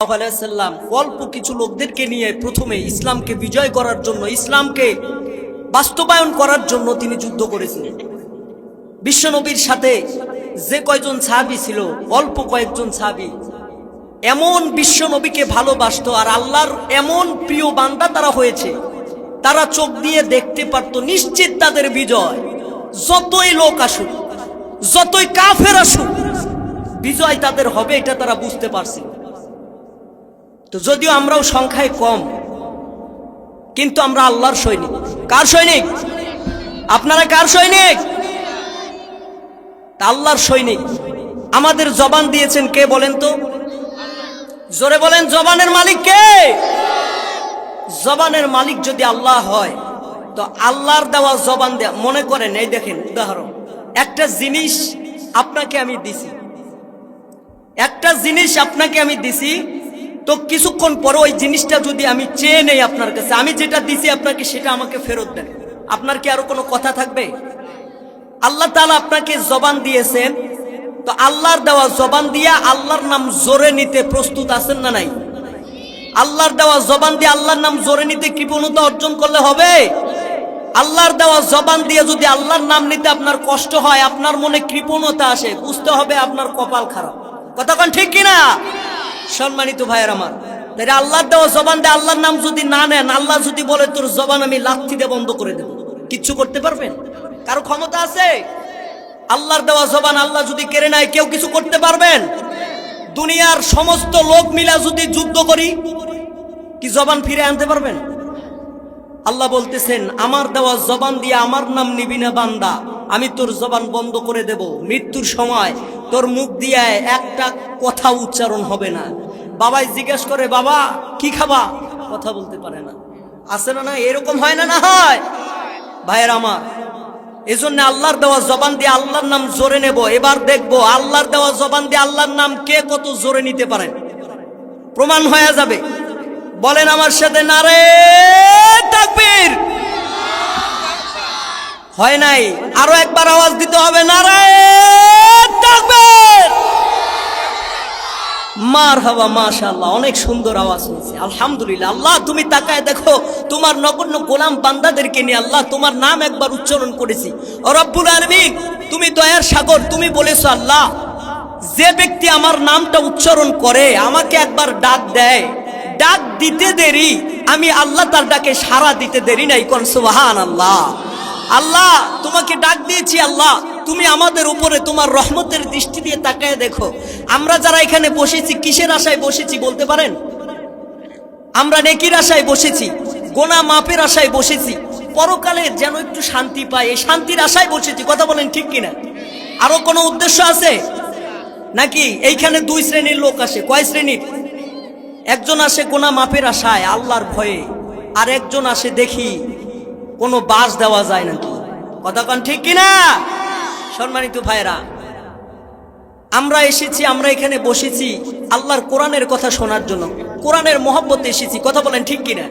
সাল্লাম অল্প কিছু লোকদেরকে নিয়ে প্রথমে ইসলামকে বিজয় করার জন্য, ইসলামকে বাস্তবায়ন করার জন্য তিনি যুদ্ধ করেছিলেন। বিশ্বনবীর সাথে যে কয়জন সাহাবী ছিল, অল্প কয়েকজন সাহাবী এমন বিশ্বনবীকে ভালোবাসতো আর আল্লাহর এমন প্রিয় বান্দা তারা হয়েছে, তারা চোখ দিয়ে দেখতে পারত নিশ্চিত তাদের বিজয়। যতই লোক আসুক, যতই কাফের আসুক, বিজয় তাদের হবে, এটা তারা বুঝতে পারছিল। তো যদিও আমরাও সংখ্যায় কম, কিন্তু আমরা আল্লাহর সৈনিক। কার সৈনিক? আপনারা কার সৈনিক? আল্লাহর সৈনিক। আমাদের জবান দিয়েছেন কে বলেন তো? জোরে বলেন, জবানের মালিক কে? জবানের মালিক যদি আল্লাহ হয়, তো আল্লাহর দেওয়া জবান দেয়া, মনে করেন এই দেখেন উদাহরণ, একটা জিনিস আপনাকে আমি দিছি, একটা জিনিস আপনাকে আমি দিছি, তো কিছুক্ষণ পরে ওই জিনিসটা যদি আমি চেয়ে নেই আপনার কাছে, আমি যেটা দিছি আপনাকে সেটা আমাকে ফেরত দেন, আপনার কি আরো কোনো কথা থাকবে? আল্লাহ তাআলা আপনাকে জবান দিয়েছেন, তো আল্লাহর দেওয়া জবান দিয়া আল্লাহর নাম জোরে নিতে প্রস্তুত আছেন না নাই? আল্লাহর দেওয়া জবান দিয়ে আল্লাহর নাম জোরে নিতে কৃপণতা অর্জন করলে হবে? আল্লাহর দেওয়া জবান দিয়ে যদি আল্লাহর নাম নিতে আপনার কষ্ট হয়, আপনার মনে কৃপণতা আসে, বুঝতে হবে আপনার কপাল খারাপ। কথা কোন ঠিক কিনা? সম্মানিত ভাইয়ের আমার, তাই আল্লাহর দেওয়া জবান দিয়ে আল্লাহর নাম যদি না নেন, আল্লাহ যদি বলে তোর জবান আমি লাথি দিয়ে বন্ধ করে দেব, কিচ্ছু করতে পারবেন? কারো ক্ষমতা আছে? আল্লাহর দেওয়া জবান আল্লাহ যদি কেড়ে নেয়, কেউ কিছু করতে পারবেন? দুনিয়ার সমস্ত লোক মিলা যদি যুদ্ধ করি, কি জবান ফিরে আনতে পারবেন? আল্লাহ বলতেছেন, আমার দেওয়া জবান দিয়ে আমার নাম নিবি না বান্দা, আমি তোর জবান বন্ধ করে দেব। মৃত্যুর সময় তোর মুখ দিয়ে একটা কথা উচ্চারণ হবে না। বাবাই জিজ্ঞেস করে, বাবা কি খাবা? কথা বলতে পারে না। আছে না? না এরকম হয় না? না হয় ভাইয়ের আমার। এজন্য আল্লাহর দেওয়া জবান দিয়ে আল্লাহর নাম জোরে নেব। এবার দেখবো আল্লাহর দেওয়া জবান দিয়ে আল্লাহর নাম কে কত জোরে নিতে পারেন, প্রমাণ হয়ে যাবে। বলেন আমার সাথে, নারে তাকবীর। হয় নাই? আরো একবার আওয়াজ দিতে হবে, নারে তাকবীর। মারহাবা, মাশাআল্লাহ, অনেক সুন্দর আওয়াজ হয়েছে, আলহামদুলিল্লাহ। আল্লাহ তুমি তাকায় দেখো, তোমার নগণ্য গোলাম বান্দাদেরকে নিয়ে আল্লাহ তোমার নাম একবার উচ্চারণ করেছি। ও রব্বুল আলামিন, তুমি দয়ার সাগর, তুমি বলেছো আল্লাহ, যে ব্যক্তি আমার নামটা উচ্চারণ করে, আমাকে একবার ডাক দেয়, ডাক দিতে দেরি, আমি আল্লাহ তার ডাকে সাড়া দিতে দেরি নাই। কোন সুবহানাল্লাহ। আল্লাহ তোমাকে ডাক দিয়েছি, আল্লাহ তুমি আমাদের উপরে তোমার রহমতের দৃষ্টি দিয়ে তাকায় দেখো। আমরা যারা এখানে বসেছি, কিসের আশায় বসেছি বলতে পারেন? আমরা নেকির আশায় বসেছি, গোনাহ মাপের আশায় বসেছি, পরকালে যেন একটু শান্তি পাই, এই শান্তির আশায় বসেছি। কথা বলেন ঠিক কিনা? আরো কোনো উদ্দেশ্য আছে নাকি? এইখানে দুই শ্রেণীর লোক আসে। কয় শ্রেণীর? একজন আসে গোনাহ মাপের আশায়, আল্লাহর ভয়ে, আর একজন আসে দেখি কোনো বাস দেওয়া যায় নাকি। কথা কোন ঠিক কিনা? সম্মানিত ভাইরা, আমরা এসেছি, আমরা এখানে বসেছি আল্লাহর কোরআনের কথা শোনার জন্য, কোরআনের মহব্বতে এসেছি। কথা বলেন ঠিক কিনা?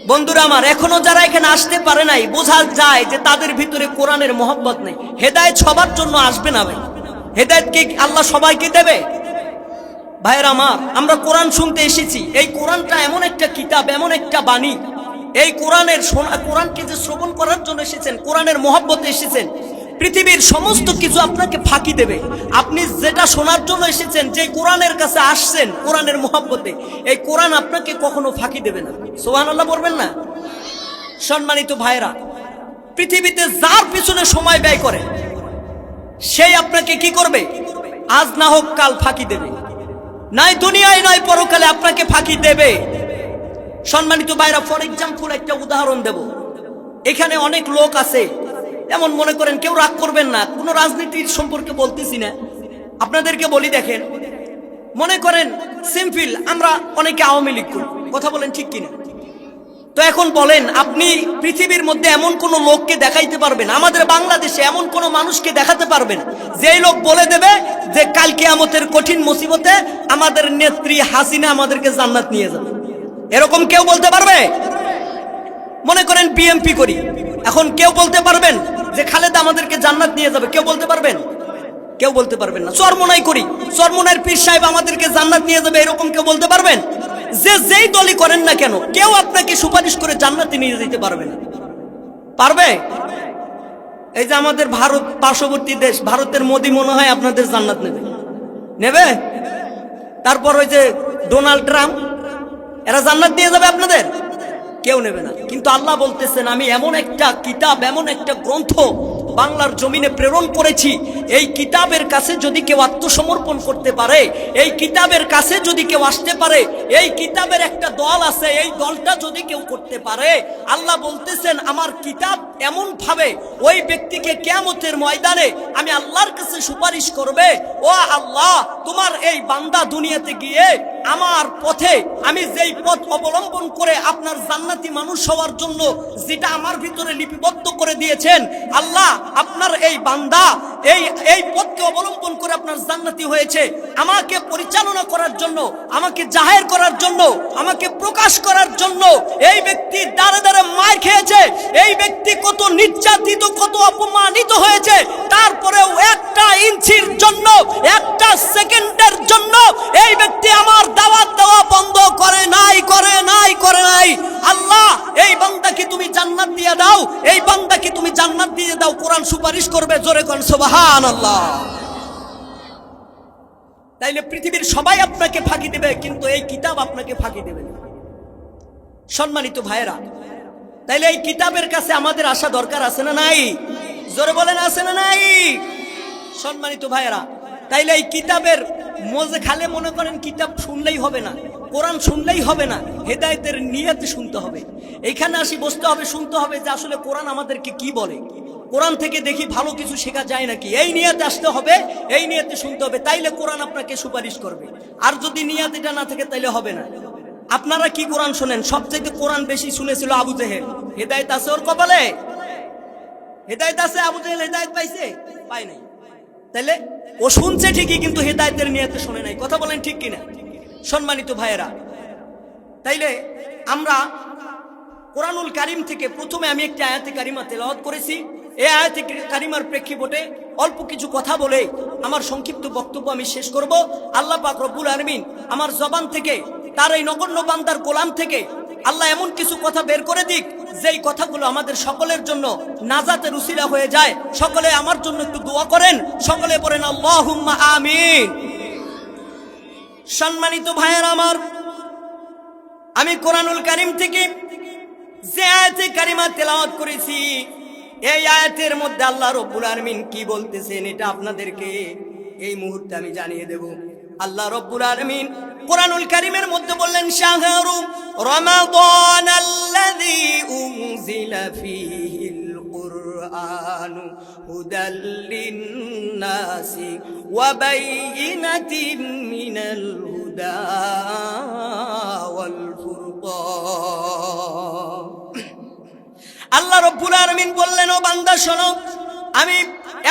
বন্ধুরা আমার, এখনো যারা এখানে আসতে পারে নাই, বোঝা যায় যে তাদের ভিতরে কোরআনের মহব্বত নেই। হেদায়েত সবার জন্য আসবে না ভাই, হেদায়েত কি আল্লাহ সবাইকে দেবে? ভাইয়ের আমার, আমরা কোরআন শুনতে এসেছি। এই কোরআনটা এমন একটা কিতাব, এমন একটা বাণী, এই কোরআনের কোরআনকে যে শ্রবণ করার জন্য এসেছেন, কোরআনের মহব্বতে এসেছেন, পৃথিবীর সমস্ত কিছু আপনাকে ফাঁকি দেবে। আপনি যেটা শোনার জন্য এসেছেন, যে কোরআনের কাছে আসছেন কোরআনের মহব্বতে, এই কোরআন আপনাকে কখনো ফাঁকি দেবে না। সুবহানাল্লাহ বলবেন না? সম্মানিত ভাইরা, পৃথিবীতে যার পিছনে সময় ব্যয় করে, সেই আপনাকে কি করবে? আজ না হোক কাল ফাঁকি দেবে। নাই দুনিয়ায় নয় পরকালে আপনাকে ফাঁকি দেবে। সম্মানিত ভাইরা, ফর এক্সাম্পল একটা উদাহরণ দেব। এখানে অনেক লোক আছে, এমন মনে করেন, কেউ রাগ করবেন না, কোনো রাজনীতির সম্পর্কে বলতেছি না, আপনাদেরকে বলি, দেখেন, মনে করেন সিম্পল, আমরা অনেকে আওয়ামী লীগ করি। কথা বলেন ঠিক কিনা? তো এখন বলেন, আপনি পৃথিবীর মধ্যে এমন কোন লোককে দেখাইতে পারবেন, আমাদের বাংলাদেশে এমন কোন মানুষকে দেখাতে পারবেন, যেই লোক বলে দেবে যে কাল কিয়ামতের কঠিন মুসিবতে আমাদের নেত্রী হাসিনা আমাদেরকে জান্নাত নিয়ে যাবে? এরকম কেউ বলতে পারবে? মনে করেন বিএমপি করি, এখন কেউ বলতে পারবেন যে খালেদা আমাদেরকে জান্নাত নিয়ে যাবে? কেউ বলতে পারবেন? কেউ বলতে পারবেন না। চরমোনাই করি, চরমোনাইয়ের পীর সাহেব আমাদেরকে জান্নাত নিয়ে যাবে, এরকম কেউ বলতে পারবেন? যেই দলই করেন না কেন, কেউ আপনাকে সুপারিশ করে জান্নাতে নিয়ে যেতে পারবে না। পারবে? এই যে আমাদের ভারত পার্শ্ববর্তী দেশ, ভারতের মোদি মনে হয় আপনাদের জান্নাত নেবে, নেবে? তারপর ওই যে ডোনাল্ড ট্রাম্প, এরা জান্নাত দিয়ে যাবে আপনাদের? কেউ নেবে না। কিন্তু আল্লাহ বলতেছেন, আমি এমন একটা কিতাব, এমন একটা গ্রন্থ বাংলার জমিনে প্রেরণ করেছি, এই কিতাবের কাছে যদি কেউ আত্মসমর্পণ করতে পারে, এই কিতাবের কাছে যদি কেউ আসতে পারে, এই কিতাবের একটা দল আছে, এই দলটা যদি কেউ করতে পারে, আল্লাহ বলতেছেন আমার কিতাব এমন ভাবে ওই ব্যক্তিকে কিয়ামতের ময়দানে আমি আল্লাহর কাছে সুপারিশ করবে, ও আল্লাহ, তোমার এই বান্দা দুনিয়াতে গিয়ে আমার পথে, আমি যেই পথ অবলম্বন করে আপনার জান্নাতি মানুষ হওয়ার জন্য যেটা আমার ভিতরে লিপিবদ্ধ করে দিয়েছেন, আল্লাহ আপনার এই বান্দা এই পথকে অবলম্বন করে আপনার জান্নাতি হয়েছে, আমাকে পরিচালনা করার জন্য, আমাকে জাহের করার জন্য, আমাকে প্রকাশ করার জন্য এই ব্যক্তি দাঁড়ে দাঁড়ে মার খেয়েছে, এই ব্যক্তি কত নির্যাতিত, কত অপমানিত হয়েছে, তারপরেও একটা ইঞ্চির জন্য, একটা সেকেন্ডের জন্য এই ব্যক্তি আমার দাওয়াত দেওয়া বন্ধ করে নাই, করে নাই, করে নাই। আল্লাহ এই বান্দাকে তুমি জান্নাত দিয়ে দাও, এই বান্দাকে তুমি জান্নাত দিয়ে দাও। কোরআন সুপারিশ করবে, জোরে কোন সুবহানাল্লাহ। তাইলে পৃথিবীর সবাই আপনাকে ফাঁকি দেবে, কিন্তু এই কিতাব আপনাকে ফাঁকি দেবে না। সম্মানিত ভাইরা, তাইলে এই কিতাবের কাছে আমাদের আসা দরকার আছে না নাই? জোরে বলেন, আছে না নাই? সম্মানিত ভাইরা, তাইলে এই কিতাবের মজে খালে মনে করেন কিতাব শুনলেই হবে না, কোরআন শুনলেই হবে না, হেদায়েতের নিয়তে শুনতে হবে। এইখানে আসি বসতে হবে, শুনতে হবে যে আসলে কোরআন আমাদেরকে কি বলে, কোরআন থেকে দেখি ভালো কিছু শেখা যায় নাকি, এই নিয়তে আসতে হবে, এই নিয়তে শুনতে হবে। তাইলে কোরআন আপনাকে সুপারিশ করবে। আর যদি নিয়ত এটা না থাকে তাইলে হবে না। আপনারা কি কোরআন শোনেন? সবচেয়ে কোরআন বেশি শুনেছিল আবু জেহেল। হেদায়েত আছে ওর কপালে? হেদায়েত আছে? আবু জেহেল হেদায়েত পাইছে? পায় নাই। তাইলে ও শুনছে ঠিকই, কিন্তু হেদায়েতের নিয়তে শুনে নাই। কথা বলেন ঠিক কিনা? সম্মানিত ভাইয়েরা, তাইলে আমরা কোরআনুল কারীম থেকে প্রথমে আমি একটি আয়াতে কারিমা তেলাওয়াত করেছি। এই আয়াতে কারিমার প্রেক্ষিপটে অল্প কিছু কথা বলে আমার সংক্ষিপ্ত বক্তব্য আমি শেষ করব। আল্লাহ পাক রব্বুল আলামিন আমার জবান থেকে, তার এই নগণ্য বান্দার গোলাম থেকে আল্লাহ এমন কিছু কথা বের করে দিক, যেই কথাগুলো আমাদের সকলের জন্য নাজাতের উসিলা হয়ে যায়। সকলে আমার জন্য একটু দোয়া করেন, সকলে পড়েন আল্লাহুম্মা আমিন। সম্মানিত ভাইয়েরা আমার, আমি কোরআনুল কারীম থেকে যে আয়াতে কারিমা তেলাওয়াত করেছি, এই আয়াতের মধ্যে আল্লাহ রব্বুল আলামিন কি বলতেছেন এটা আপনাদেরকে এই মুহূর্তে আমি জানিয়ে দেব। আল্লাহ রব্বুল আলামিন কোরআনুল কারীমের মধ্যে বললেন, শাহরু রমাদানাল্লাযী উনজিলা ফীহিল কুরআনু হুদাল লিন্নাসি ওয়া বাইয়িনাতিন মিনাল হুদা ওয়াল ফুরকান। আল্লাহ রব্বুল আলামিন বললেন, ও বান্দা শোনো, আমি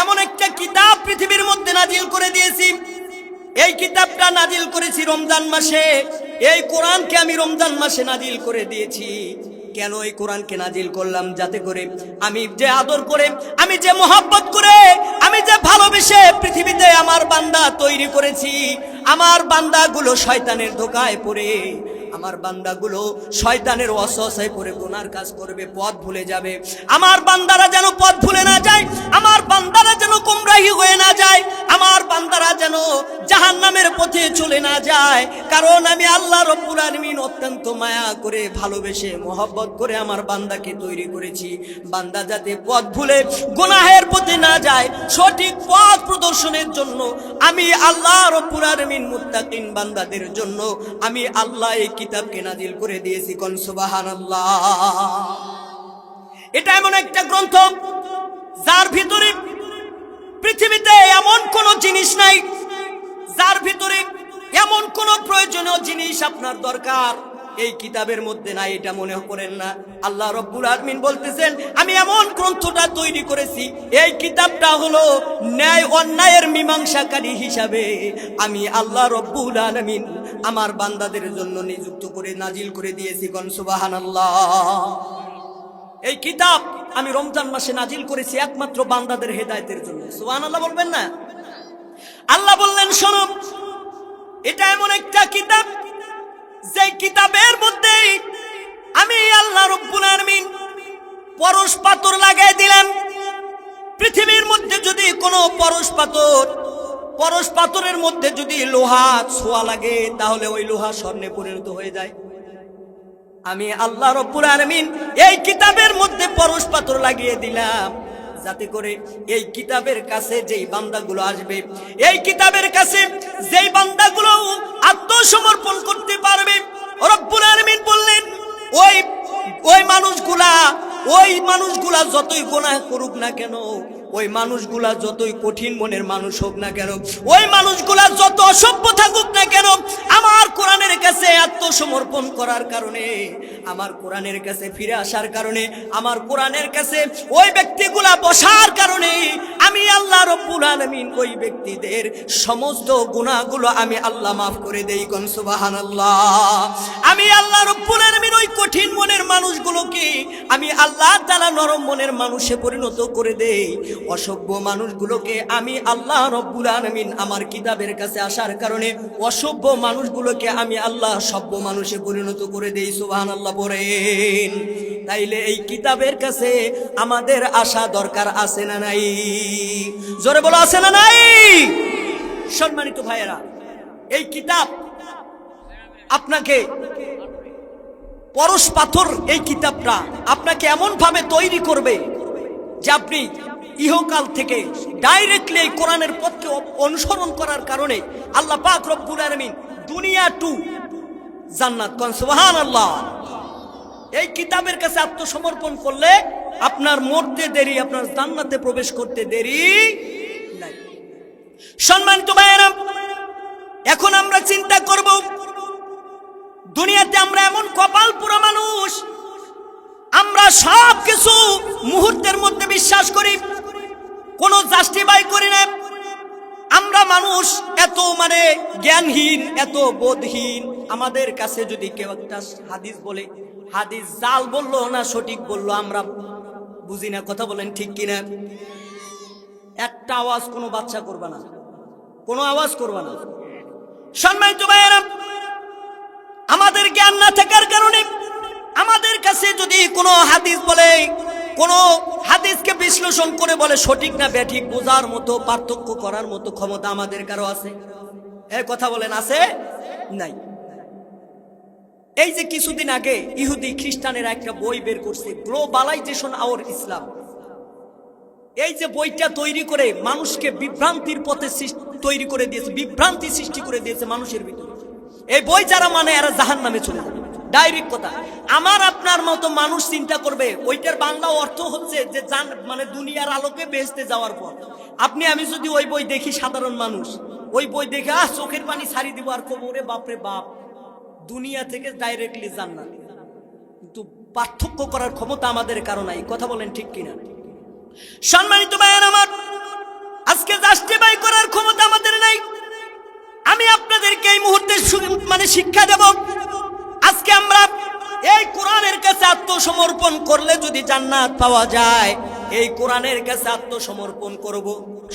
এমন একটা কিতাব পৃথিবীর মধ্যে নাজিল করে দিয়েছি। এই কিতাবটা নাজিল করেছি রমজান মাসে। এই কোরআনকে আমি রমজান মাসে নাজিল করে দিয়েছি। কেন এই কোরআনকে নাজিল করলাম? যাতে করে আমি যে আদর করে, আমি যে মোহাব্বত করে, আমি যে ভালোবেসে পৃথিবীতে আমার বান্দা তৈরি করেছি, আমার বান্দাগুলো শয়তানের ধোঁকায় পড়ে, আমার বান্দাগুলো শয়তানের ওয়াসওয়াসায় পড়ে গুনার কাজ করবে, পথ ভুলে যাবে। আমার বান্দারা যেন পথ ভুলে না যায়, আমার বান্দারা যেন গোমরাহি হয়ে না যায়, আমার বান্দারা যেন জাহান্নামের পথে চলে না যায়। কারণ আমি আল্লাহ রব্বুল আলামিন অত্যন্ত মায়া করে, ভালোবেসে, মোহব্বত করে আমার বান্দাকে তৈরি করেছি। বান্দা যাতে পথ ভুলে গুনাহের পথে না যায়, সঠিক পথ প্রদর্শনের জন্য আমি আল্লাহ রব্বুল আলামিন মুত্তাকিন বান্দাদের জন্য আমি আল্লাহ এই কিতাবকে নাজিল করে দিয়েছি। কোন সুবহানাল্লাহ। এটা এমন একটা গ্রন্থ যার ভিতরে পৃথিবীতে এমন কোন জিনিস নাই, যার ভিতরে এমন কোন প্রয়োজনীয় জিনিস আপনার দরকার এই কিতাবের মধ্যে নাই, এটা মনে করেন না। আল্লাহ রব্বুল আলামিন বলতেছেন, আমি এমন গ্রন্থটা তৈরি করেছি, এই কিতাবটা হলো ন্যায় অন্যায়ের মীমাংসাকারী হিসাবে আমি আল্লাহ রব্বুল আলামিন আমার বান্দাদের জন্য নিযুক্ত করে নাজিল করে দিয়েছি। কোন সুবহানাল্লাহ। এই কিতাব আমি রমজান মাসে নাজিল করেছি একমাত্র বান্দাদের হেদায়েতের জন্য। সুবহানাল্লাহ বলবেন না? আল্লাহ বললেন শোনো, এটা এমন একটা কিতাব যে কিতাবের মধ্যে আমি আল্লাহ রব্বুল আলামিন পরশ পাথর লাগাই দিলাম। পৃথিবীর মধ্যে যদি কোনো পরশ পাথরের মধ্যে যদি লোহা ছোঁয়া লাগে তাহলে ওই লোহা স্বর্ণে পরিণত হয়ে যায়। আমি আল্লাহ রব্বুল আলামিন এই কিতাবের মধ্যে পরশ পাথর লাগিয়ে দিলাম যাতে করে এই কিতাবের কাছে যেই বান্দাগুলো আসবে, এই কিতাবের কাছে যেই বান্দাগুলো আত্মসমর্পণ করতে পারবে, রব্বুল আলামিন বললেন ওই মানুষগুলা যতই গুনাহ করুক না কেন, ওই মানুষগুলা যতই কঠিন মনের মানুষ হোক না কেন, ওই মানুষগুলা যত অসভ্য থাকুক না কেন, আমার কোরআনের কাছে আত্মসমর্পণ করার কারণে, আমার কোরআনের কাছে ফিরে আসার কারণে, আমার কোরআনের কাছে ওই ব্যক্তিগুলা বসার কারণে আমি আল্লাহ রব্বুল আলামিন ওই ব্যক্তিদের সমস্ত গুনাহগুলো আমি আল্লাহ মাফ করে দেই। কোন সুবহানাল্লাহ। আমি আল্লাহ রব্বুল আলামিন ওই কঠিন মনের মানুষগুলোকে আমি আল্লাহ তাআলা নরম মনের মানুষে পরিণত করে দেই। অসভ্য মানুষগুলোকে আমি আল্লাহ রব্বুল আলামিন আমার কিতাবের কাছে আসার কারণে অসভ্য মানুষগুলোকে আমি আল্লাহ সভ্য মানুষে পরিণত করে দেই। সুবহানাল্লাহ বলেন। তাইলে এই কিতাবের কাছে আমাদের আসা দরকার আছে না নাই? জোরে বলো, আছে না নাই? সম্মানিত ভাইয়েরা, এই কিতাব আপনাকে পরশ পাথর, এই কিতাবটা আপনাকে এমন ভাবে তৈরি করবে যে আপনি ইহকাল থেকে ডাইরেক্টলি এই কোরআনের পথকে অনুসরণ করার কারণে আল্লাহ পাক রব্বুল আলামিন দুনিয়া টু জান্নাত। কোন সুবহানাল্লাহ। এই কিতাবের কাছে আত্মসমর্পণ করলে আপনার মরতে দেরি, আপনার জান্নাতে প্রবেশ করতে দেরি নাই। সম্মানিত ভাইয়েরা, এখন আমরা চিন্তা করব, দুনিয়াতে আমরা এমন কপাল পুরো মানুষ, আমরা সব কিছু মুহূর্তের মধ্যে বিশ্বাস করি, কোনো জাস্টিফাই করি না। আমরা মানুষ এত জ্ঞানহীন, এত বোধহীন। আমাদের কাছে যদি কেউ একটা হাদিস বলে, হাদিস জাল বললো না সঠিক বললো আমরা বুঝি না। কথা বলেন ঠিক কিনা? একটা আওয়াজ কোনো বাচ্চা করবা না, কোনো আওয়াজ করবা না। সম্মানিত ভাইয়েরা, আমাদের জ্ঞান না থাকার কারণে আমাদের কাছে যদি কোনো হাদিস বলে, কোনো হাদিসকে বিশ্লেষণ করে বলে সঠিক না ব্যাঠিক বোঝার মতো, পার্থক্য করার মতো ক্ষমতা আমাদের কারো আছে? এই কথা বলেন, আছে? নাই। এই যে কিছুদিন আগে ইহুদি খ্রিস্টানেরা একটা বই বের করছে, গ্লোবালাইজেশন আওয়ার ইসলাম। এই যে বইটা তৈরি করে মানুষকে বিভ্রান্তির পথে তৈরি করে দিয়েছে, বিভ্রান্তি সৃষ্টি করে দিয়েছে মানুষের ভিতরে। এই বই যারা মানে এরা জাহান্নামে চলে যাবে, ডাইরেক্ট কথা। আমার আপনার মতো মানুষ চিন্তা করবে, ওইটার বাংলা অর্থ হচ্ছে যে দুনিয়ার আলোকে বেহেশতে যাওয়ার পর। আপনি আমি যদি ওই বই দেখি, সাধারণ মানুষ ওই বই দেখে চোখের পানি ছাড়ি দিব আর কবরে বাপরে বাপ, দুনিয়া থেকে ডাইরেক্টলি জান্নাত। কিন্তু পার্থক্য করার ক্ষমতা আমাদের কারো নাই। কথা বলেন ঠিক কিনা? সম্মানিত ভাইয়েরা আমার, আজকে জাস্টিফাই করার ক্ষমতা আমাদের নাই। আমি আপনাদেরকে এই মুহূর্তে শিক্ষা দেব। আজকে আমরা এই কোরআনের কাছে আত্মসমর্পণ করলে যদি জান্নাত পাওয়া যায়, এই কোরআনের কাছে আত্মসমর্পণ করব।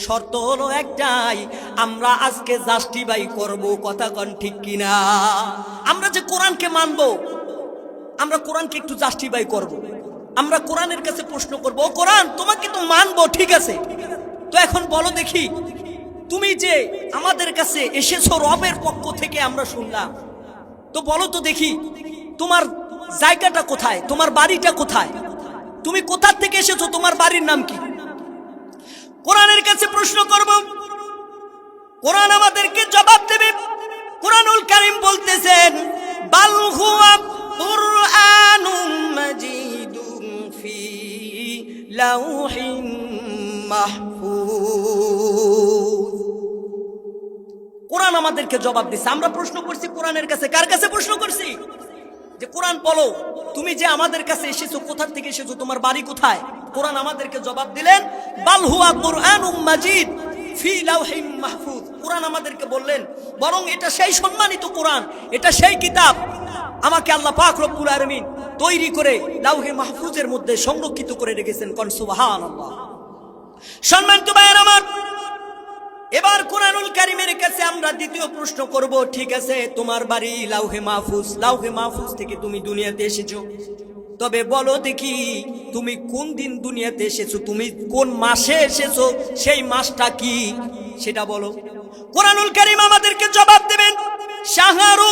শর্ত হলো একটাই, আমরা আজকে জাস্টিফাই করব। কথা কন ঠিক কিনা? আমরা যে কোরআনকে মানবো, আমরা কোরআনকে একটু জাস্টিফাই করব। আমরা কোরআনের কাছে প্রশ্ন করব, ও কোরআন, তোমাকে তো মানবো, ঠিক আছে, তো এখন বলো দেখি, তুমি যে আমাদের কাছে এসেছো রবের পক্ষ থেকে, আমরা শুনলাম, তো বলো তো দেখি তোমার জায়গাটা কোথায়, তোমার বাড়িটা কোথায়, তুমি কোথা থেকে এসেছো, তোমার বাড়ির নাম কি? কোরআনের কাছে প্রশ্ন করব, কোরআন আমাদেরকে জবাব দেবে। কোরআনুল কারীম বলতেছেন, বাল হুয়া কুরআনুম মাজিদুন ফি লাউহিন মাহফুজ। কোরআন আমাদেরকে জবাব দিচ্ছে। আমরা প্রশ্ন করছি কোরআনের কাছে, কার কাছে প্রশ্ন করছি? যে কোরআন বলো, তুমি যে আমাদের কাছে এসেছো, কোথা থেকে এসেছো, তোমার বাড়ি কোথায়? কোরআন আমাদেরকে জবাব দিলেন, বাল হুয়া কুরআনুম মাজিদ ফি লাউহিন মাহফুজ। কোরআন আমাদেরকে বললেন, বরং এটা সেই সম্মানিত কোরআন, এটা সেই কিতাব আমাকে আল্লাহ পাক রব্বুল আলামিন তৈরি করে লাউহে মাহফুজের মধ্যে সংরক্ষিত করে রেখেছেন। কোন সুবহানাল্লাহ। সম্মানিত ভাইয়েরা আমার, এবার কোরআনুল কারীমের কাছে আমরা দ্বিতীয় প্রশ্ন করব, ঠিক আছে তোমার বাড়ি লাউহে মাহফুজ, লাউহে মাহফুজ থেকে তুমি দুনিয়াতে এসেছো, তবে বলো দেখি তুমি কোন দিন দুনিয়াতে এসেছো, তুমি কোন মাসে এসেছো, সেই মাসটা কি সেটা বলো। কোরআনুল কারীম আমাদেরকে জবাব দেবেন, শাহরু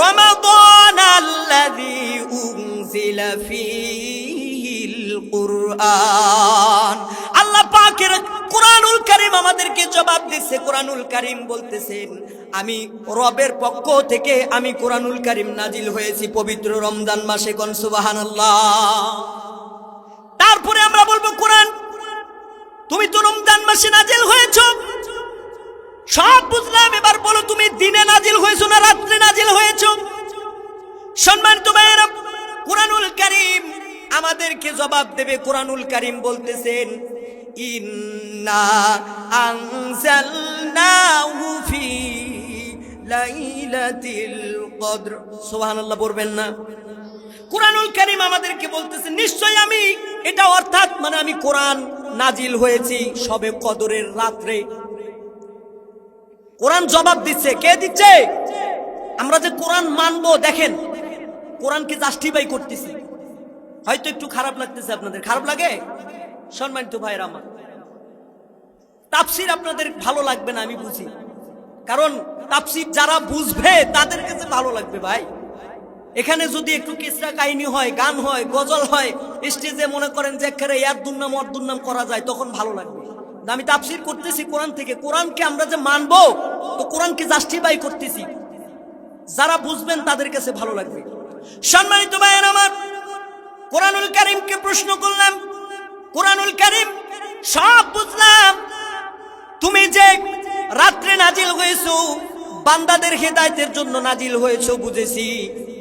রমাদান আল্লাযী উনজিলা ফীহিল কুরআন। আল্লাহ পাকের কোরআনুল কারীম আমাদেরকে জবাব দিচ্ছে। কোরআনুল কারীম বলতেছেন আমি রবের পক্ষ থেকে আমি কোরআনুল কারীম নাজিল হয়েছি পবিত্র রমজান মাসে। কোন সুবহানাল্লাহ। তারপরে আমরা বলবো কোরআন তুমি তো রমজান মাসে নাজিল হয়েছো, সব বুঝলাম, এবার বলো তুমি দিনে নাজিল হয়েছো না রাত্রে নাজিল হয়েছো। সম্মানিত ভাইয়েরা, কোরআনুল কারীম আমাদেরকে জবাব দেবে। কোরআনুল কারীম বলতেছেন ইন্না আনজালনাহু ফি লাইলাতিল কদর। সুবহানাল্লাহ বলবেন না? কোরআনুল কারীম আমাদেরকে বলতেছে নিশ্চয় আমি, এটা অর্থাৎ মানে আমি কোরআন নাজিল হয়েছি সবে কদরের রাত্রে। কোরআন জবাব দিচ্ছে। কে দিচ্ছে? আমরা যে কোরআন মানবো, দেখেন কোরআনকে জাস্টিফাই করতেছি। হয়তো একটু খারাপ লাগতেছে আপনাদের, খারাপ লাগে? সম্মানিত ভাইরা আমার, তাফসীর আপনাদের ভালো লাগবে না আমি বুঝি, কারণ তাফসীর যারা বুঝবে তাদের কাছে ভালো লাগবে ভাই। এখানে যদি একটু কিসরা কাহিনী হয়, গান হয়, গজল হয়, স্টেজে মনে করেন যে একেবারে ইয়ার দুর্নাম অর দুর্নাম করা যায়, তখন ভালো লাগবে। আমি তাফসীর করতেছি কোরআন থেকে, কোরআনকে আমরা যে মানবো তো কোরআনকে জাস্টিফাই করতেছি, যারা বুঝবেন তাদের কাছে ভালো লাগবে। সম্মানিত ভাইয়েরা আমার, কোরআনুল কারীমকে প্রশ্ন করলাম, কোরআনুল কারীম সব বুঝলাম, তুমি যে রাত্রে নাজিল হয়েছো বান্দাদের হেদায়েতের জন্য নাজিল হয়েছো বুঝেছি,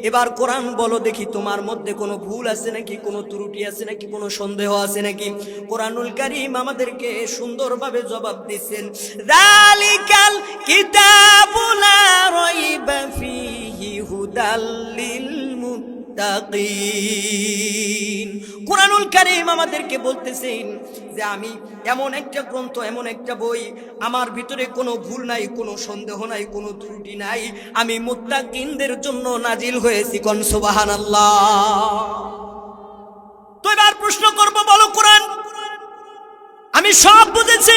এবার কোরআন বলো দেখি তোমার মধ্যে কোনো ভুল আছে নাকি, কোনো ত্রুটি আছে নাকি, কোনো সন্দেহ আছে নাকি। কোরআনুল কারীম আমাদেরকে সুন্দরভাবে জবাব দিচ্ছেন, যালিকাল কিতাবু লা রাইবা ফীহি হুদাল লিল মুত্তাকিন। কোরআনুল কারীম আমাদেরকে বলতেছেন যে আমি এমন একটা গ্রন্থ, এমন একটা বই, আমার ভিতরে কোনো ভুল নাই, কোনো সন্দেহ নাই, কোনো ত্রুটি নাই, আমি মুত্তাকিনদের জন্য নাজিল হয়েছি। কোন সুবহানাল্লাহ। তো এবার প্রশ্ন করব, বলো কোরআন আমি সব বুঝেছি,